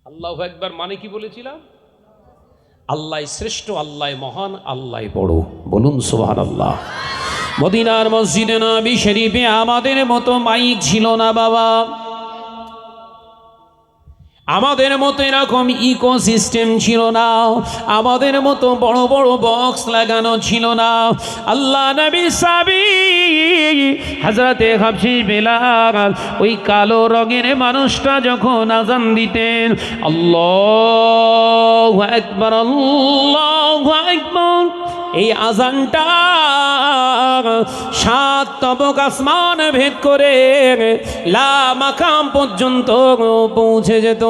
আল্লাহু আকবার মানে কি বলেছিলাম? আল্লাহ শ্রেষ্ঠ, আল্লাহ মহান, আল্লাহ বড়। বলুন সুবহানাল্লাহ। মদিনার মসজিদে নবী শরীফে আমাদের মতো মাইক ছিল না বাবা, আমাদের মতো এরকম ইকোসিস্টেম ছিল না, আমাদের মতো বড় বড় বক্স লাগানো ছিল না। আল্লাহ নবী সাহাবী হযরতে হাবশী বেলাল ওই কালো রঙের মানুষটা যখন আযান দিতেন, আল্লাহু আকবার, আল্লাহু আকবার, এই আযানটা 7 তবক আসমান ভেদ করে লা মাকাম পর্যন্ত পৌঁছে যেত।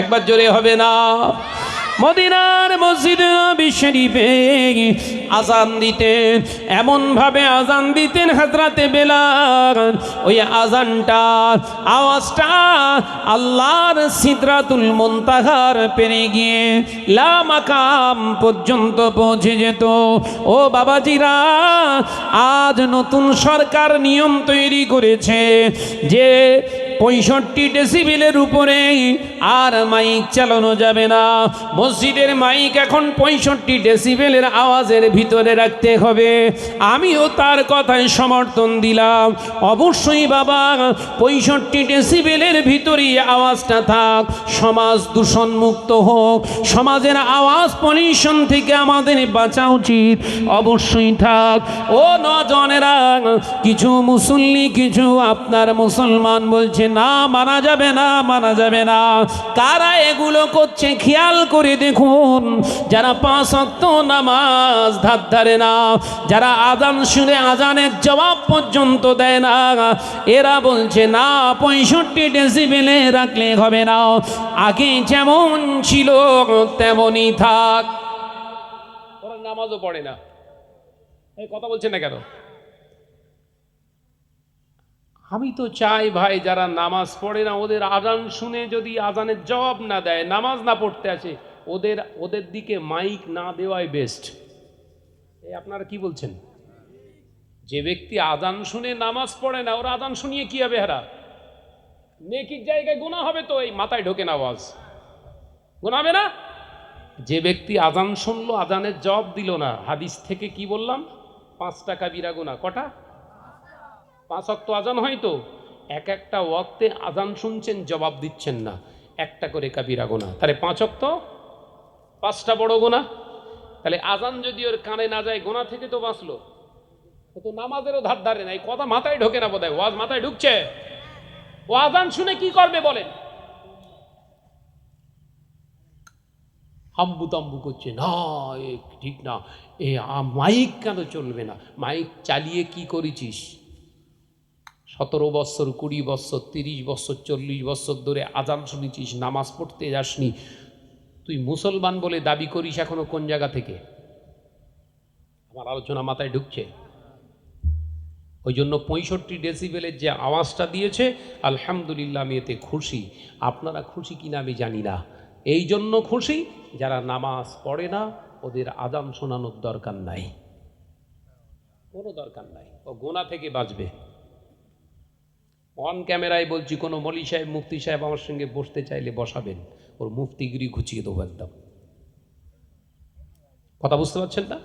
একবার জোরে হবে না? মদিনার মসজিদে নবী শরীফে আজান দিতেন, এমনভাবে আজান দিতেন হযরতে বেলাল, ওই আজানটা আওয়াজটা আল্লাহর সিদরাতুল মুনতাহার পেরে গিয়ে লা মাকাম পর্যন্ত পৌঁছে যেত। ও বাবাজিরা, আজ নতুন সরকার নিয়ম তৈরি করেছে যে 65 ডেসিবেলের উপরে আর মাইক চালানো যাবে না। মসজিদের মাইক এখন 65 ডেসিবেলের আওয়াজের ভিতরে রাখতে হবে। আমিও তার কথায় সমর্থন দিলাম। অবশ্যই বাবা, 65 ডেসিবেলের ভিতরেই আওয়াজটা থাক, সমাজ দূষণ মুক্ত হোক, সমাজের আওয়াজ পলিউশন থেকে আমাদের বাঁচা উচিত, অবশ্যই থাক। ও নজনেরা, কিছু মুসল্লি, কিছু আপনার মুসলমান বলছে না, মানা যাবে না, মানা যাবে না। কারা এগুলো করছে খেয়াল করে দেখুন। যারা 5 ওয়াক্ত নামাজ ধার ধারে না, যারা আজান শুনে আজানের জবাব পর্যন্ত দেয় না, এরা বলছে না 65 ডেসিবেলে রাখলে হবে না, আগে যেমন ছিল তেমনই থাক। ওরা নামাজও পড়ে না, এই কথা বলছেন না কেন? আমি তো চাই ভাই, যারা নামাজ পড়ে না ওদের আজান শুনে যদি আজানের জবাব না দেয়, নামাজ না পড়তে আসে, ওদের দিকে মাইক না দেওয়াই বেস্ট। এই আপনারা কি বলছেন? যে ব্যক্তি আজান শুনে নামাজ পড়ে না, ওর আজান শুনিয়ে কি হবে? হারা নেকির জায়গায় গুনাহ হবে তো। এই মাথায় ঢোকে না আওয়াজ, গুনাহ হবে না? যে ব্যক্তি আজান শুনলো, আজানের জবাব দিল না, হাদিস থেকে কি বললাম? 5টা কাবিরা গুনাহ। কটা? 5 ওয়াক্ত আজান হয় তো, এক একটা ওয়াক্তে আজান শুনছেন, জবাব দিচ্ছেন না, একটা করে কাবিরা গুনাহ। তাহলে 5 ওয়াক্ত 5টা বড় গুনাহ। তাহলে আজান যদি ওর কানে না যায়, গুনাহ থেকে তো বাঁচলো। ও তো নামাজেরও ধার ধারে না। এই কথা মাথায় ঢোকে না বোধহয়। ওয়াজ মাথায় ঢুকছে? ও আজান শুনে কি করবে বলেন? হাম্বু তাম্বু করছে, না এ ঠিক না, মাইক কেন চলবে না? মাইক চালিয়ে কি করেছিস? 17 বছর, 20 বছর, 30 বছর, 40 বছর ধরে আজান শুনেছিস, নামাজ পড়তে যাসনি। তুই মুসলমান বলে দাবি করিস এখনো কোন জায়গা থেকে? আমার আলোচনা মাথায় ঢুকছে? ওই জন্য 65 ডেসিবেলের যে আওয়াজটা দিয়েছে, আলহামদুলিল্লাহ, আমি এতে খুশি। আপনারা খুশি কিনা আমি জানি না। এই জন্য খুশি, যারা নামাজ পড়ে না ওদের আজান শোনানোর দরকার নাই, কোনো দরকার নাই। ও গোনা থেকে বাঁচবে। অন ক্যামেরায় বলছি, কোনো মলি সাহেব, মুফতি সাহেব আমার সঙ্গে বসতে চাইলে বসাবেন, ওর মুফতিগিরি ঘুচিয়ে দেবো একদম। কথা বুঝতে পারছেন না?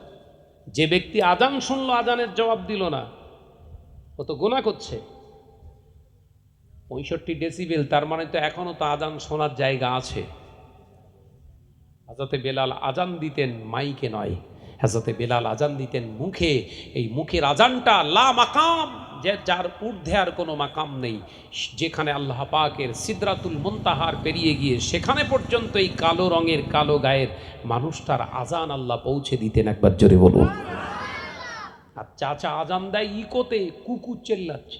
যে ব্যক্তি আজান শুনলো, আজানের জবাব দিল না, ও তো গুনাহ করছে। 65 ডেসিবেল, তার মানে তো এখনো তো আজান শোনার জায়গা আছে। হযরতে বেলাল আজান দিতেন মাইকে নয়, হযরতে বেলাল আজান দিতেন মুখে। এই মুখের আজানটা লা মাকাম, যে যার ঊর্ধ্বে আর কোনো মাকাম নেই, যেখানে আল্লাহ পাকের সিদরাতুল মুনতাহার পেরিয়ে গিয়ে সেখানে পর্যন্ত এই কালো রঙের, কালো গায়ের মানুষটার আজান আল্লাহ পৌঁছে দিতেন। একবার জোরে বলুন। আর চাচা আজান দেয় ইকোতে, কুকুর চেল্লাচ্ছে,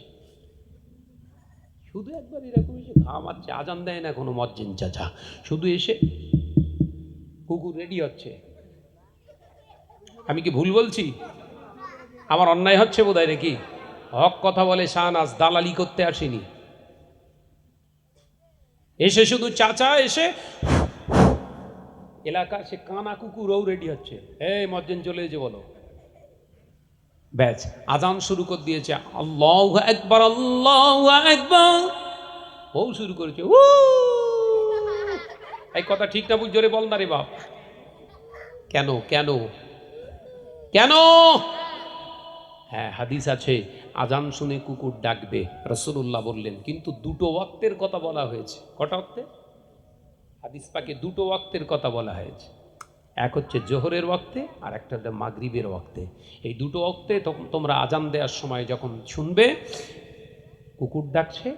শুধু একবার এরকম এসে ঘামাচ্ছে, আজান দেয় না কোনো মজ্জিন চাচা, শুধু এসে কুকুর রেডি হচ্ছে। আমি কি ভুল বলছি? আমার অন্যায় হচ্ছে বোধহয় নাকি? হক কথা বলে শাহনাজ, দালালি করতে আসেনি। এসে শুধু চাচা এসে এলাকা, সে কানা কুকুরও রেডি হচ্ছে, এই মজ্জিন চলে এসে বলো, ব্যাস আজান শুরু করে দিয়েছে। আল্লাহু আকবার, আল্লাহু আকবার, ও শুরু করেছে। এই কথা ঠিক না? বুঝ জোরে বল না রে বাপ। কেন কেন কেন? হ্যাঁ, হাদিস আছে আজান শুনে কুকুর ডাকবে, রাসূলুল্লাহ বললেন। কিন্তু 2টো ওয়াক্তের কথা বলা হয়েছে। কটা ওয়াক্তে? হাদিস পাকে 2টো ওয়াক্তের কথা বলা হয়েছে। এক হচ্ছে জোহরের ওয়াক্তে, আর একটা হচ্ছে মাগরিবের ওয়াক্তে। এই 2টো ওয়াক্তে তোমরা আজান দেওয়ার সময় যখন শুনবে কুকুর ডাকছে,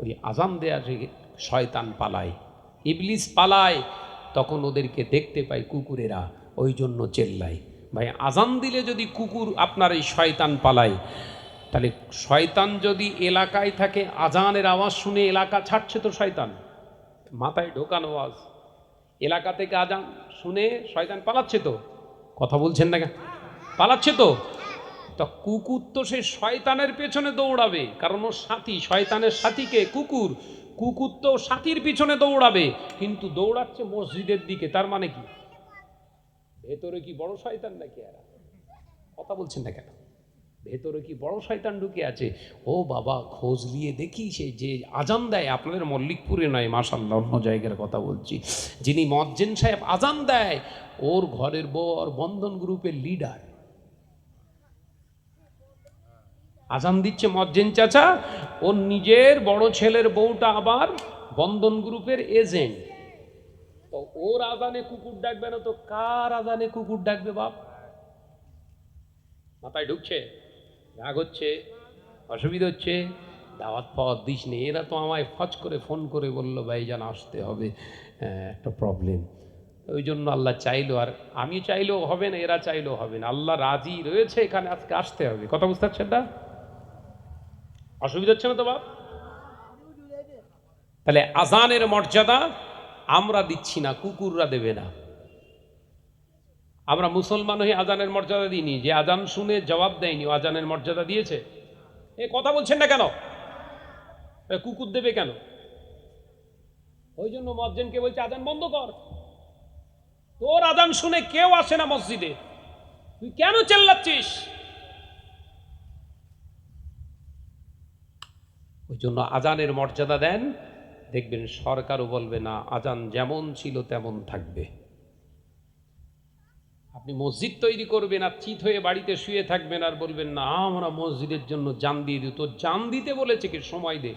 ওই আজান দেওয়ার শয়তান পালায়, ইবলিস পালায়, তখন ওদেরকে দেখতে পায় কুকুরেরা, ওই জন্য চেল্লায়। ভাই, আজান দিলে যদি কুকুর আপনার এই শয়তান পালায়, তাহলে শয়তান যদি এলাকায় থাকে, আজানের আওয়াজ শুনে এলাকা ছাড়ছে তো শয়তান, মাথায় ঢোকানো আওয়াজ, এলাকা থেকে আজান শুনে শয়তান পালাচ্ছে তো। কথা বলছেন না কেন? পালাচ্ছে তো। তা কুকুর তো সে শয়তানের পেছনে দৌড়াবে, কারণ ওর সাথী, শয়তানের সাথীকে কুকুর, কুকুর তো সাথীর পিছনে দৌড়াবে, কিন্তু দৌড়াচ্ছে মসজিদের দিকে। তার মানে কি? ভেতরে কি বড় শয়তান নাকি? এরা কথা বলছেন না কেন? ভেতরে কি বড় শয়তান ঢুকে আছে? ও বাবা, খোঁজ নিয়ে দেখি, সে যে আজান দেয়, আপনাদের মল্লিকপুরে নয়, মাশাআল্লাহ অন্য জায়গার কথা বলছি, যিনি মজ্জিন সাহেব আজান দেয়, ওর ঘরের বউ আর বন্ধন গ্রুপের লিডার। আজান দিচ্ছে মজ্জিন চাচা, ওর নিজের বড় ছেলের বউটা আবার বন্ধন গ্রুপের এজেন্ট। তো ওর আজানে কুকুর ডাকবে না তো কার আজানে কুকুর ডাকবে বাপ? মাথায় ঢুকছে? রাগ হচ্ছে? অসুবিধা হচ্ছে? দাওয়াত পাওয়াত দিস নি। এরা তো আমায় ফচ করে ফোন করে বললো ভাইজান আসতে হবে, একটা প্রবলেম। ওই জন্য আল্লাহ চাইলো, আর আমি চাইলেও হবে না, এরা চাইলেও হবে না, আল্লাহ রাজি রয়েছে এখানে আজকে আসতে হবে। কথা বুঝতে পারছেন না? অসুবিধা হচ্ছে না তো বাপ? তাহলে আজানের মর্যাদা আমরা দিচ্ছি না, কুকুররা দেবে না। আমরা মুসলমান হয়ে আজানের মর্যাদা দিইনি। যে আজান শুনে জবাব দেয়নি, ও আজানের মর্যাদা দিয়েছে? এ কথা বলছেন না কেন? কুকুর দেবে কেন? ওই জন্য মুয়াজ্জিনকে বলছে আজান বন্ধ কর। তোর আজান শুনে কেউ আসে না মসজিদে, তুই কেন চেল্লাচ্ছিস? ওই জন্য আজানের মর্যাদা দেন, দেখবেন সরকারও বলবে না আজান যেমন ছিল তেমন থাকবে। আপনি মসজিদ তৈরি করবেন আর চিত হয়ে বাড়িতে শুয়ে থাকবেন আর বলবেন না আমরা মসজিদের জন্য জান দিয়ে দিই। তো জান দিতে বলেছে কি? সময় দে।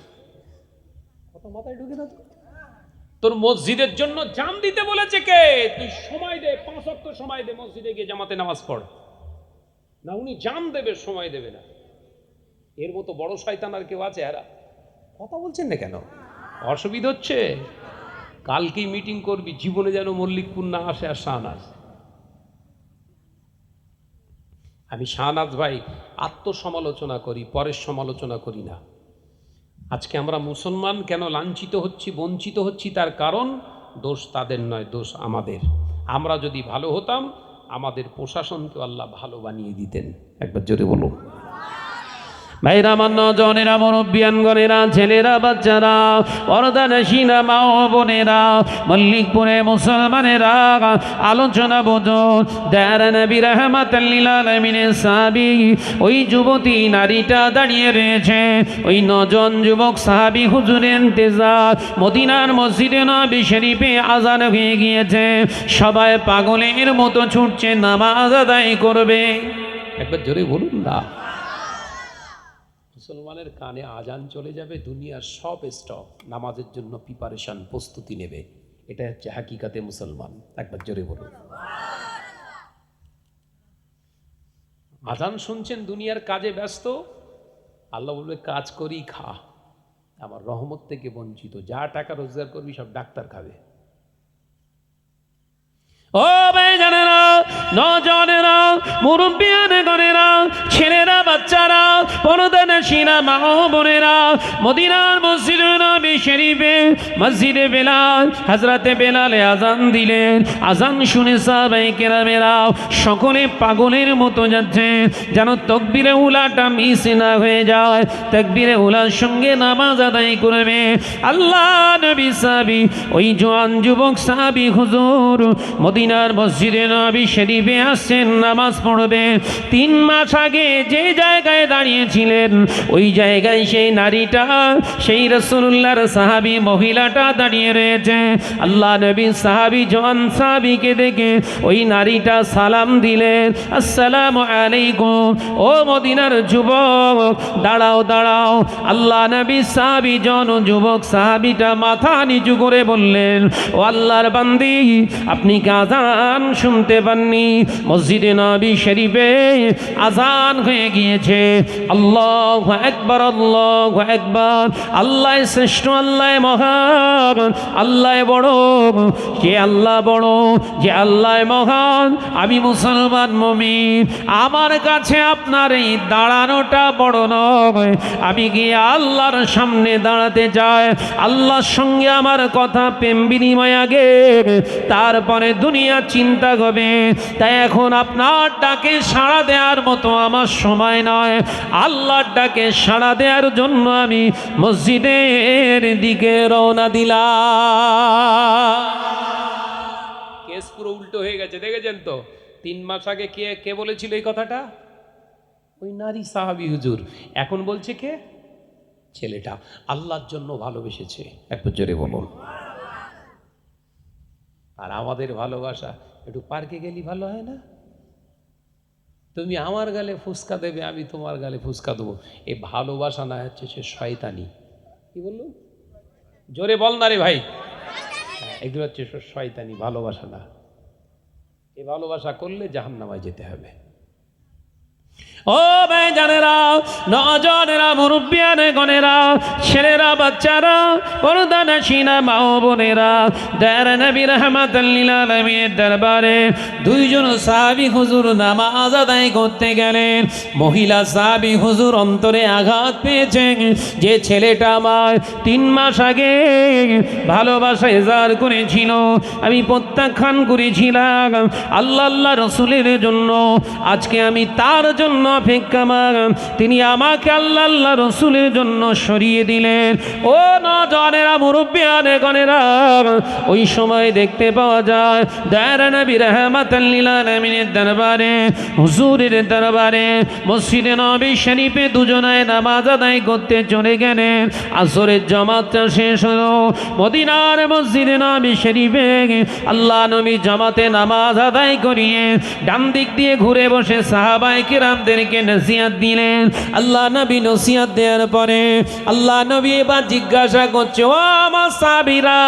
কথা মাথায় ঢুকে না? তোর মসজিদের জন্য জান দিতে বলেছে কে? তুই সময় দে, 5 ওয়াক্ত সময় দে, মসজিদে গিয়ে জামাতে নামাজ পড়। না উনি জান দেবে, সময় দেবে না। এর মতো বড় শয়তান আর কেউ আছে? এরা কথা বলছেন না কেন? অসুবিধা হচ্ছে? কালকেই মিটিং করবি, জীবনে যেন মল্লিকপুর না আসে আর শাহনাজ। আমি শাহনাজ ভাই আত্মসমালোচনা করি, পরের সমালোচনা করি না। আজকে আমরা মুসলমান কেন লাঞ্ছিত হচ্ছি, বঞ্চিত হচ্ছি, তার কারণ দোষ তাদের নয়, দোষ আমাদের। আমরা যদি ভালো হতাম আমাদের প্রশাসনকে আল্লাহ ভালো বানিয়ে দিতেন। একবার জোরে বলো। ভাইরা, আমার নজনেরা, মুরব্বিয়ানগণেরা, ছেলেরা, বাচ্চারা, পর্দানশীনা মা ও বোনেরা, মল্লিকপুরে মুসলমানেরা, আলোচনা বোঝুন। দয়ার নবী রাহমাতাল লিল আলামিনের সাহাবী ওই যুবতী নারীটা দাঁড়িয়ে রয়েছে। ওই নজন যুবক সাহাবী হুজুরের ইন্তেজার। মদিনার মসজিদে নবী শরীফে আজান হয়ে গিয়েছে, সবাই পাগলের মতো ছুটছে নামাজ আদায় করবে। একবার জোরে বলুন না। মুসলমানের কানে আজান চলে যাবে, দুনিয়ার সব স্টক নামাজের জন্য প্রিপারেশন, প্রস্তুতি নেবে। এটা হচ্ছে হাকিকাতে মুসলমান। একবার জোরে বলুন। আজান শুনছেন, দুনিয়ার কাজে ব্যস্ত। আল্লাহ বলবে কাজ করি খা, আমার রহমত থেকে বঞ্চিত। যা টাকা রোজগার করবি সব ডাক্তার খাবে। ও ভাই জানেরা, নজনেরা, মুরব্বিয়ানগণেরা, ছেলেরা, বাচ্চারা, পর্দানশীনা মা ও বোনেরা, মদিনার মসজিদে নবী শরীফে মসজিদে বেলাল, হযরতে বেলালে আজান দিলেন। আজান শুনে সাহাবায়ে কেরামেরা সকলে পাগলের মতো যাচ্ছে, যেন তাকবীরে উলাটা মিস না হয়ে যায়। তাকবীরে উলার সঙ্গে নামাজ আদায় করবে। আল্লাহ নবী সাহাবী, ওই জওয়ান যুবক সাহাবী হুজুর মদিনার মসজিদে নবী শরীফে আসছেন নামাজ পড়বে। 3 মাস আগে যে জায়গায় দাঁড়িয়েছিলেন ওই জায়গায় সেই নারীটা, সেই রাসূলুল্লাহর সাহাবী মহিলাটা দাঁড়িয়ে রয়েছে। আল্লাহ নবী সাহাবী জওয়ান সাহাবীকে দেখে ওই নারীটা সালাম দিলেন, আসসালামু আলাইকুম। ও মদিনার যুবক, দাঁড়াও দাঁড়াও। আল্লাহ নবী সাহাবী জন যুবক সাহাবীটা মাথা নিচু করে বললেন, ও আল্লাহর বান্দি, আপনি কি আজান শুনতে পাননি? মসজিদে নবী শরীফে আজান হয়ে গিয়েছে। আল্লাহু আকবার, আল্লাহু আকবার। আল্লাহ শ্রেষ্ঠ, আল্লাহ মহান, আল্লাহ বড়। যে আল্লাহ বড়, যে আল্লাহ মহান, আমি মুসলমান মুমিন, আমার কাছে আপনার এই দাঁড়ানোটা বড় নয়। আমি গিয়ে আল্লাহর সামনে দাঁড়াতে চাই। আল্লাহর সঙ্গে আমার কথা প্রেম বিনিময় আগে, তারপরে দুনিয়া চিন্তা করবে। তাই এখন আপনার ডাকে সাড়া দেওয়ার মতো আমার সময় নয়। আল্লাহর ডাকে সাড়া দেওয়ার জন্য আমি মসজিদের দিকে রওনা দিলাম। কেস পুরো উল্টো হয়ে গেছে, দেখেছেন তো? 3 মাস আগে কে বলেছিল এই কথাটা? ওই নারী সাহাবী হুজুর। এখন বলছে কে? ছেলেটা আল্লাহর জন্য ভালোবেসেছে। একটু জোরে বলুন। আর আমাদের ভালোবাসা একটু পার্কে গেলি ভালো হয় না? তুমি আমার গালে ফুসকা দেবে, আমি তোমার গালে ফুসকা দেবো। এই ভালোবাসা না, হচ্ছে সে শয়তানি। কি বললো? জোরে বল না রে ভাই। এগুলো হচ্ছে শয়তানি, ভালোবাসা না। এই ভালোবাসা করলে জাহান্নামে যেতে হবে। ও ভাই জানেরা, নজনেরা, মুরব্বিয়ানগণেরা, ছেলেরা, বাচ্চারা, পর্দানশীনা মা ও বোনেরা, দয়ার নবী রাহমাতাল লিল আলামিনের দরবারে 2 জন সাহাবী হুজুর নামাজ আদায় করতে গেলেন। মহিলা সাহাবী হুজুর অন্তরে আঘাত পেয়েছেন, যে ছেলেটা আমার 3 মাস আগে ভালোবাসা ইজহার করেছিল, আমি প্রত্যাখ্যান করেছিলাম আল্লাহ রাসূলের জন্য, আজকে আমি তার জন্য অপেক্ষামা তিনি আমাকে আল্লাহ আল্লাহ রসুলের জন্য সরিয়ে দিলেন। ও নজনেরা, মুরব্বিয়ানে গণেরা, ওই সময় দেখতে পাওয়া যায় দয়ার নবী রাহমাতাল লিল আলামিনের দরবারে, হুজুরের দরবারে মসজিদে নববী শরীফে দুজনায় নামাজ আদায় করতে চলে গেলেন। আসরের জামাতটা শেষ হলো, মদিনার মসজিদে নববী শরীফে আল্লাহ নবী জামাতে নামাজ আদায় করিয়ে ডান দিক দিয়ে ঘুরে বসে সাহাবায়ে কিরামদেরকে নসিহত দিলেন। আল্লাহ নবী নসিহত দেওয়ার পরে আল্লাহ নবী এবার জিজ্ঞাসা করছে, ও আমার সাহাবীরা,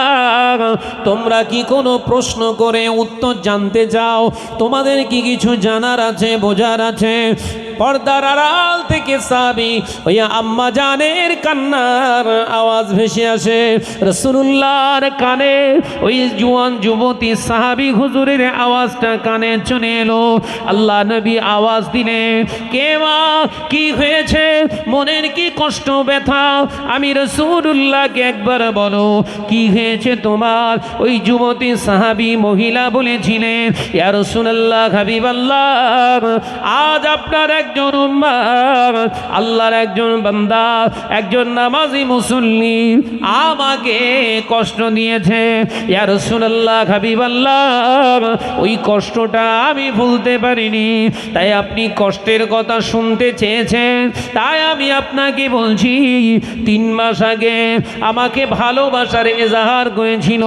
তোমরা কি কোনো প্রশ্ন করে উত্তর জানতে চাও? তোমাদের কি কিছু জানার আছে, বোঝার আছে? পর্দার আড়াল থেকে সাহাবী ওই আম্মা জানের কান্নার আওয়াজ ভেসে আসে। রাসূলুল্লাহর কানে ওই জুয়ান যুবতী সাহাবী হুজুরের আওয়াজটা কানে চলে এলো। আল্লাহ নবী আওয়াজ দিলেন, কে মা, কি হয়েছে, মনের কি কষ্ট ব্যথা? আমি রাসূলুল্লাহকে একবার বলো কি হয়েছে তোমার? ওই যুবতী সাহাবী মহিলা বলেছিলেন, ইয়া রাসূলুল্লাহ, হাবিবাল্লাহ, আজ আপনার একজন উম্মত, আল্লাহর একজন বান্দা, একজন নামাজি মুসল্লি আমাকে কষ্ট দিয়েছে। ইয়া রাসূলুল্লাহ, হাবিবাল্লাহ, ওই কষ্টটা আমি ভুলতে পারিনি, তাই আপনি কষ্টের কথা শুনতে চেয়েছেন, তাই আমি আপনাকে বলছি 3 মাস আগে আমাকে ভালোবাসার এজাহার করেছিল।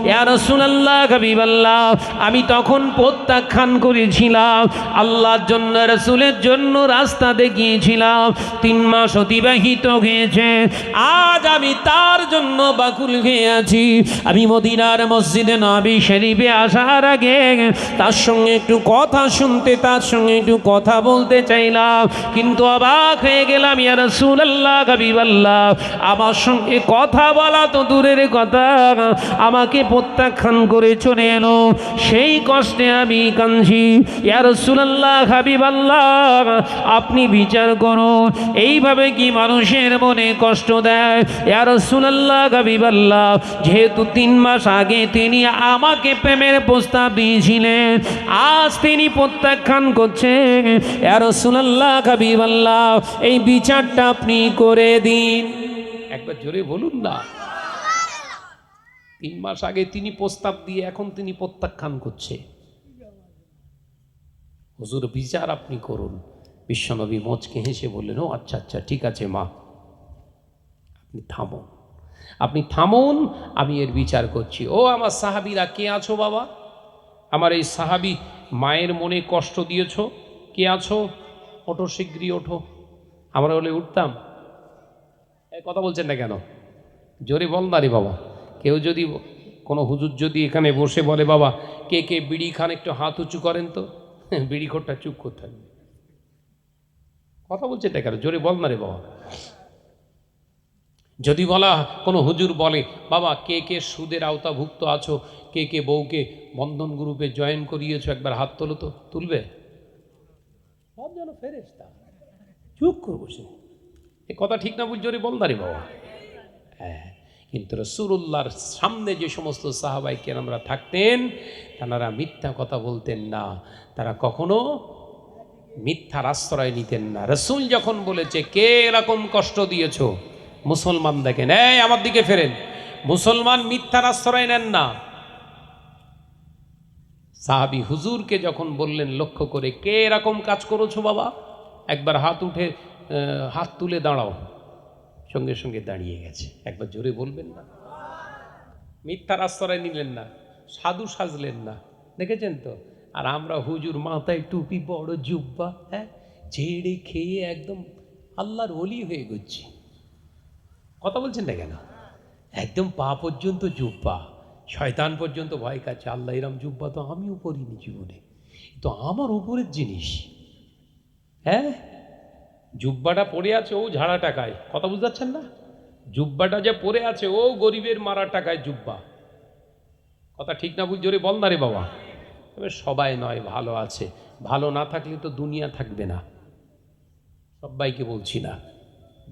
ইয়া রাসূলুল্লাহ, হাবিবাল্লাহ, আমি তখন প্রত্যাখ্যান করেছিলাম, আল্লাহর জন্য রাসূলের জন্য রাস্তা দেখিয়েছিলাম। 3 মাস অতিবাহিত হয়েছে, আজ আমি তার জন্য বাকুল হয়ে আছি। আমি মদিনার মসজিদে নববী শরীফে আসার আগে তার সঙ্গে একটু কথা শুনতে, তার সঙ্গে একটু কথা বলতে চাইলাম, কিন্তু অবাক হয়ে গেলাম। ইয়া রাসূলুল্লাহ, হাবিবাল্লাহ, আমার সঙ্গে কথা বলা তো দূরের কথা, আমাকে প্রত্যাখ্যান করে চলে এলো। সেই কষ্টে আমি কাঁদছি। ইয়া রাসূলুল্লাহ, হাবিবাল্লাহ, আপনি বিচার করুন, এইভাবে কি মানুষের মনে কষ্ট দেয়? ইয়া রাসূলুল্লাহ, হাবিবাল্লাহ, যেহেতু 3 মাস আগে তিনি আমাকে প্রেমের প্রস্তাব দিয়েছিলেন, আজ তিনি প্রত্যাখ্যান করছেন। ইয়া রাসূলুল্লাহ, হাবিবাল্লাহ, এই বিচারটা আপনি করে দিন। একবার জোরে বলুন না। 3 মাস আগে তিনি প্রস্তাব দিয়ে এখন তিনি প্রত্যাখ্যান করছে। হুজুর, বিচার আপনি করুন। বিশ্বনবী মোচকে হেসে বললেন, ও আচ্ছা আচ্ছা, ঠিক আছে মা, আপনি থামুন, আপনি থামুন, আমি এর বিচার করছি। ও আমার সাহাবীরা, কে আছো বাবা? আমার এই সাহাবী মায়ের মনে কষ্ট দিয়েছ, কে আছো? ওঠো, শীঘ্রই ওঠো। আমরা হলে উঠতাম? কথা বলছেন না কেন? জোরে বল না রে বাবা। কেউ যদি, কোনো হুজুর যদি এখানে বসে বলে, বাবা কে কে বিড়ি খান, একটু হাত উঁচু করেন তো, বিড়ি খোরটা চুপ করতে থাকবে। কথা বলছে এটা কেন? জোরে বল না রে বাবা। যদি বলা, কোনো হুজুর বলে, বাবা কে কে সুদের আওতাভুক্ত আছো, কে কে বউকে বন্ধন গ্রুপে জয়েন করিয়েছো, একবার হাত তোলো তো, তুলবে? সব যেন ফেরেশতা, চুপ করে বসে। এ কথা ঠিক না? বুঝ, জোরে বল না রে বাবা। হ্যাঁ, কিন্তু রাসূলুল্লাহর সামনে যে সমস্ত সাহাবায়ে কেরামরা থাকতেন, তারা মিথ্যা কথা বলতেন না, তারা কখনো মিথ্যার আশ্রয় নিতেন না। রাসূল যখন বলেছে, কে এরকম কষ্ট দিয়েছো, মুসলমান দেখেন, এই আমার দিকে ফেরেন, মুসলমান মিথ্যার আশ্রয় নেন না। সাহাবী হুজুরকে যখন বললেন লক্ষ্য করে, কে এরকম কাজ করেছো বাবা, একবার হাত উঠে, হাত তুলে দাঁড়াও, সঙ্গে সঙ্গে দাঁড়িয়ে গেছে। একবার জোরে বলবেন না? মিথ্যার আশ্রয় নিলেন না, সাধু সাজলেন না, দেখেছেন তো? আর আমরা হুজুর, মাথায় টুপি, বড় জুব্বা, হ্যাঁ, ছেড়ে খেয়ে একদম আল্লাহর ওলি হয়ে গেছি। কথা বলছেন না কেন? একদম পা পর্যন্ত জুব্বা, শয়তান পর্যন্ত ভয় কাছে। আল্লাহ, এরম জুব্বা তো আমিও পরিনি জীবনে, তো আমার উপরের জিনিস। হ্যাঁ, জুব্বাটা পড়ে আছে ও ঝাড়া টাকায়। কথা বুঝতে পারছেন না? জুব্বাটা যে পড়ে আছে ও গরিবের মারা টাকায় জুব্বা। কথা ঠিক না? বুঝ, জোরে বল না রে বাবা। তবে সবাই নয়, ভালো আছে। ভালো না থাকলে তো দুনিয়া থাকবে না। সবাইকে বলছি না,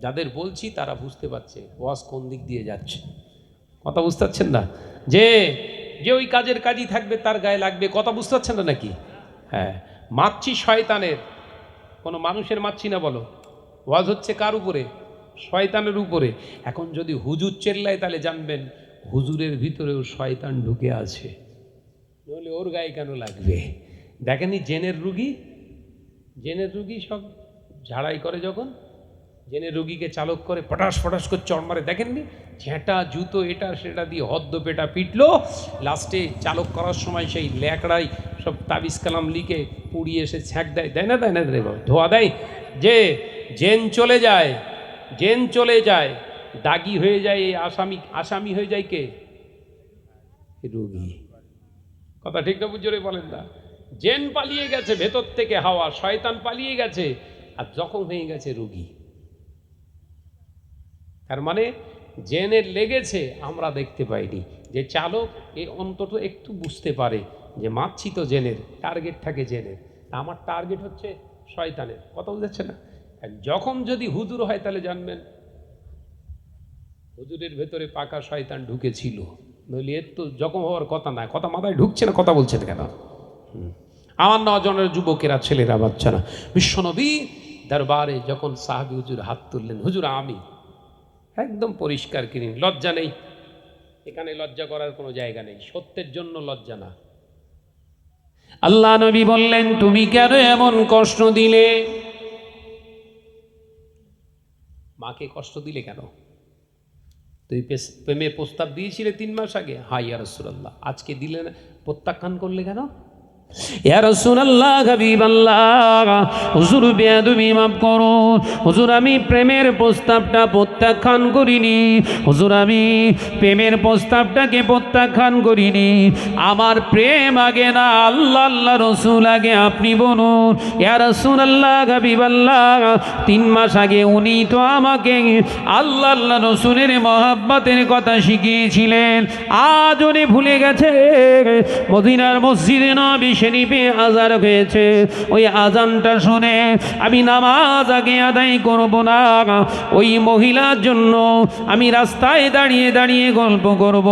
যাদের বলছি তারা বুঝতে পারছে ওয়াজ কোন দিক দিয়ে যাচ্ছে। কথা বুঝতে পারছেন না? যে যে ওই কাজের কাজই থাকবে তার গায়ে লাগবে। কথা বুঝতে পারছেন না নাকি? হ্যাঁ, মারছি শয়তানের, কোনো মানুষের মারছি না, বলো। ওয়াজ হচ্ছে কার উপরে? শয়তানের উপরে। এখন যদি হুজুর চেল্লায় তাহলে জানবেন হুজুরের ভিতরেও শয়তান ঢুকে আছে, নইলে ওর গায়ে কেন লাগবে? দেখেনি জেনের রুগী সব ঝাড়াই করে, যখন জেনের রুগীকে চালক করে পটাশ পটাশ করে চড় মারে, দেখেননি? ঝেঁটা জুতো এটা সেটা দিয়ে হদ্দ পেটা পিটলো, লাস্টে চালক করার সময় সেই ল্যাকড়াই সব তাবিজ কালাম লিখে পুড়িয়ে এসে ছ্যাঁক দেয়, দেয় না রে বাবা, ধোয়া দেয়। যে জেন চলে যায়, দাগি হয়ে যায়, এই আসামি হয়ে যায় কে? রুগী। কথা ঠিক না বুঝে বলেন না? জেন পালিয়ে গেছে ভেতর থেকে, হাওয়া শয়তান পালিয়ে গেছে, আর জখম হয়ে গেছে রুগী। তার মানে জেনের লেগেছে, আমরা দেখতে পাইনি। যে চালক এ অন্তত একটু বুঝতে পারে যে মারছি তো জেনের, টার্গেট থাকে জেনের, আমার টার্গেট হচ্ছে শয়তানের। কথা বুঝাচ্ছে না? যখন যদি হুজুর হয় তাহলে জানবেন হুজুরের ভেতরে পাকা শয়তান ঢুকেছিল, নইলে এর তো জখম হওয়ার কথা না। কথা মাথায় ঢুকছে না, কথা বলছেন কেন? আমার নজনের যুবকেরা, ছেলেরা, বাচ্চারা, বিশ্বনবী দরবারে যখন সাহাবী হুজুর হাত তুললেন, হুজুর আমি একদম পরিষ্কার কিনিন, লজ্জা নেই, এখানে লজ্জা করার কোনো জায়গা নেই, সত্যের জন্য লজ্জা না। আল্লাহ নবী বললেন, তুমি কেন এমন কষ্ট দিলে? মাকে কষ্ট দিলে কেন? তুই প্রেমের প্রস্তাব দিয়েছিলে 3 মাস আগে, হ্যাঁ ইয়া রাসূলুল্লাহ, আজকে দিলে না, প্রত্যাখ্যান করলে কেন? ইয়া রাসূলুল্লাহ, হাবিবাল্লাহ, হুজুর বেয়াদবি মাফ করুন, হুজুর আমি প্রেমের প্রস্তাবটা প্রত্যাখ্যান করিনি, হুজুর আমি প্রেমের প্রস্তাবটাকে প্রত্যাখ্যান করিনি, আমার প্রেম আগে না, আল্লাহ রসুল আগে, আপনি বলুন। ইয়া রাসূলুল্লাহ, হাবিবাল্লাহ, 3 মাস আগে উনি তো আমাকে আল্লাহ রসুলের মহাব্বতের কথা শিখিয়েছিলেন, আজ উনি ভুলে গেছে। মদিনার মসজিদে নবী শরীফে আজান হয়েছে, ওই আজানটা শুনে আমি নামাজ আগে আদায় করব না, ওই মহিলার জন্য আমি রাস্তায় দাঁড়িয়ে দাঁড়িয়ে গল্প করব,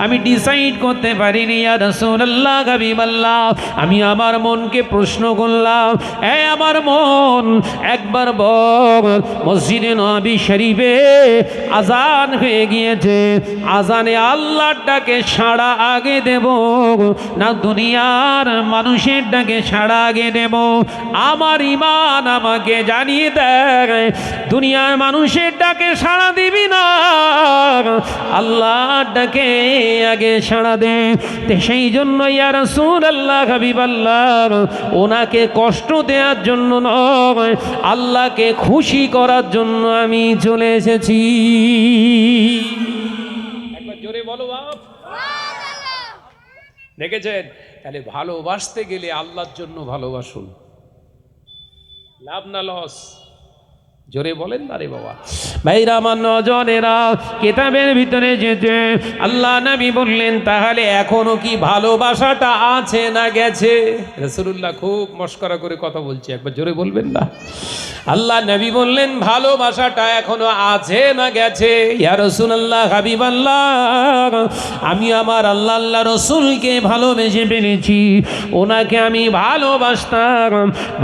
আমি ডিসাইড করতে পারিনি। ইয়া রাসূলুল্লাহ, হাবিবাল্লাহ, আমি আমার মনকে প্রশ্ন করলাম, আমার মন একবার বল, মসজিদে নবী শরীফে আজান হয়ে গিয়েছে, আজানে আল্লাহর ডাকে সাড়া আগে দেব না দুনিয়ার মানুষের ডাকে সাড়া আগে দেব? আমার ঈমান আমাকে জানিয়ে দেয়, দুনিয়ার মানুষের ডাকে সাড়া দিবি না, আল্লাহর ডাকে আগে সাড়া দে। সেই জন্য ইয়া রাসূলুল্লাহ, হাবিবাল্লাহ, ওনাকে কষ্ট দেওয়ার জন্য নয়, আল্লাহকে খুশি করার জন্য আমি চলে এসেছি। একবার জোরে বলো বাপ। দেখেছেন? তাহলে ভালোবাসতে গেলে আল্লাহর জন্য ভালোবাসুন, লাভ না লস? জোরে বলেন না রে বাবা। ভাইরা আমার নজনেরা, কিতাবের ভিতরে যেতে আল্লাহ নবী বললেন, তাহলে এখনো কি ভালোবাসাটা আছে না গেছে? রাসূলুল্লাহ খুব মস্করা করে কথা বলছে, একবার জোরে বলবেন না? আল্লাহ নবী বললেন, ভালোবাসাটা এখনো আছে না গেছে? ইয়া রাসূলুল্লাহ, হাবিবাল্লাহ, আমি আমার আল্লাহ রসুলকে ভালোবেসে ফেলেছি, ওনাকে আমি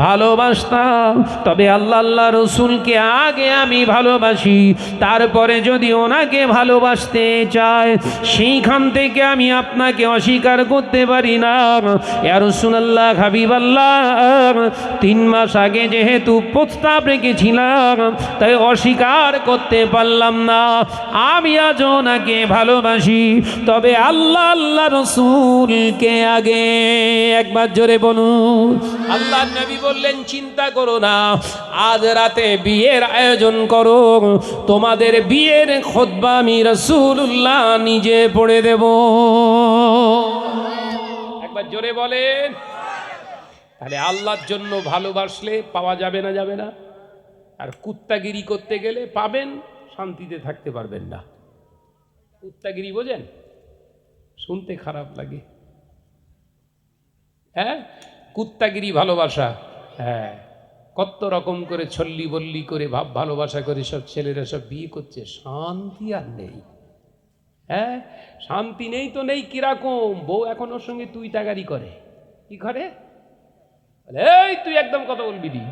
ভালোবাসতাম, তবে আল্লাহ রসুলকে আগে আমি ভালোবাসি, তারপরে যদি ওনাকে ভালোবাসতে চাই, সেইখান থেকে আমি আপনাকে অস্বীকার করতে পারি না। ইয়া রাসূলুল্লাহ, হাবিবাল্লাহ, 3 মাস আগে যেহেতু প্রস্তাব রেখেছিলাম, তাই অস্বীকার করতে পারলাম না, আমি আজ ওনাকে ভালোবাসি, তবে আল্লাহ রসুলকে আগে। একবার জোরে বলুন। আল্লাহ নবী বললেন, চিন্তা করো না, আজ রাতে বিয়ের আয়োজন করো, তোমাদের বিয়ের খুতবা আমি রাসূলুল্লাহ নিজে পড়ে দেব। একবার জোরে বলেন। তাহলে আল্লাহর জন্য ভালোবাসলে পাওয়া যাবে না? যাবে না? আর কুত্তাগিরি করতে গেলে পাবেন, শান্তিতে থাকতে পারবেন না। কুত্তাগিরি বোঝেন? শুনতে খারাপ লাগে, হ্যাঁ, কুত্তাগিরি ভালোবাসা, হ্যাঁ, কত রকম করে ছল্লি বল্লি করে ভালোবাসা করে সব ছেলেরা সব বিয়ে করছে, শান্তি আর নেই। হ্যাঁ, শান্তি নেই তো নেই, কিরকম বউ এখন ওর সঙ্গে তুই তাগারি করে, কি করে, এই তুই একদম কথা বলবি নি,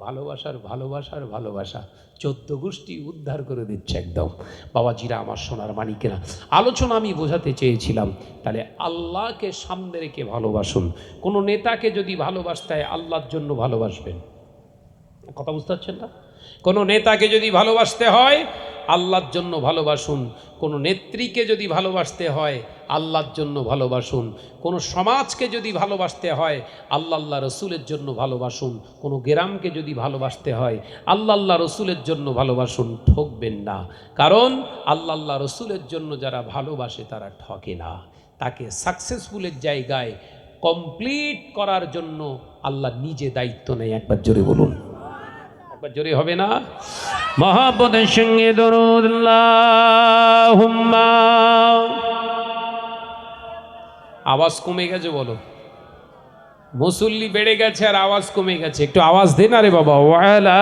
ভালোবাসার ভালোবাসার ভালোবাসা 14 গোষ্ঠী উদ্ধার করে দিচ্ছে একদম। বাবাজিরা আমার সোনার মানিকেরা, আলোচনা আমি বোঝাতে চেয়েছিলাম তাহলে আল্লাহকে সামনে রেখে ভালোবাসুন। কোনো নেতাকে যদি ভালোবাসতে হয় আল্লাহর জন্য ভালোবাসবেন, কথা বুঝতে পারছেন না? কোনো নেতাকে যদি ভালোবাসতে হয় আল্লাহর জন্য ভালোবাসুন। কোনো নেত্রীকে যদি ভালোবাসতে হয় আল্লাহর জন্য ভালোবাসুন। কোনো সমাজকে যদি ভালোবাসতে হয় আল্লাহ রসুলের জন্য ভালোবাসুন। কোনো গ্রামকে যদি ভালোবাসতে হয় আল্লাহ রসুলের জন্য ভালোবাসুন। ঠকবেন না, কারণ আল্লাহ রসুলের জন্য যারা ভালোবাসে তারা ঠকে না। তাকে সাকসেসফুলের জায়গায় কমপ্লিট করার জন্য আল্লাহ নিজে দায়িত্ব নেয়। একবার জোরে বলুন, একবার জোরে হবে না? মহাব্বতের সঙ্গে দরুদ আল্লাহুম্মা। আওয়াজ কমে গেছে বলো, মুসল্লি বেড়ে গেছে আর আওয়াজ কমে গেছে। একটু আওয়াজ দেন আরে বাবা। ওয়ালা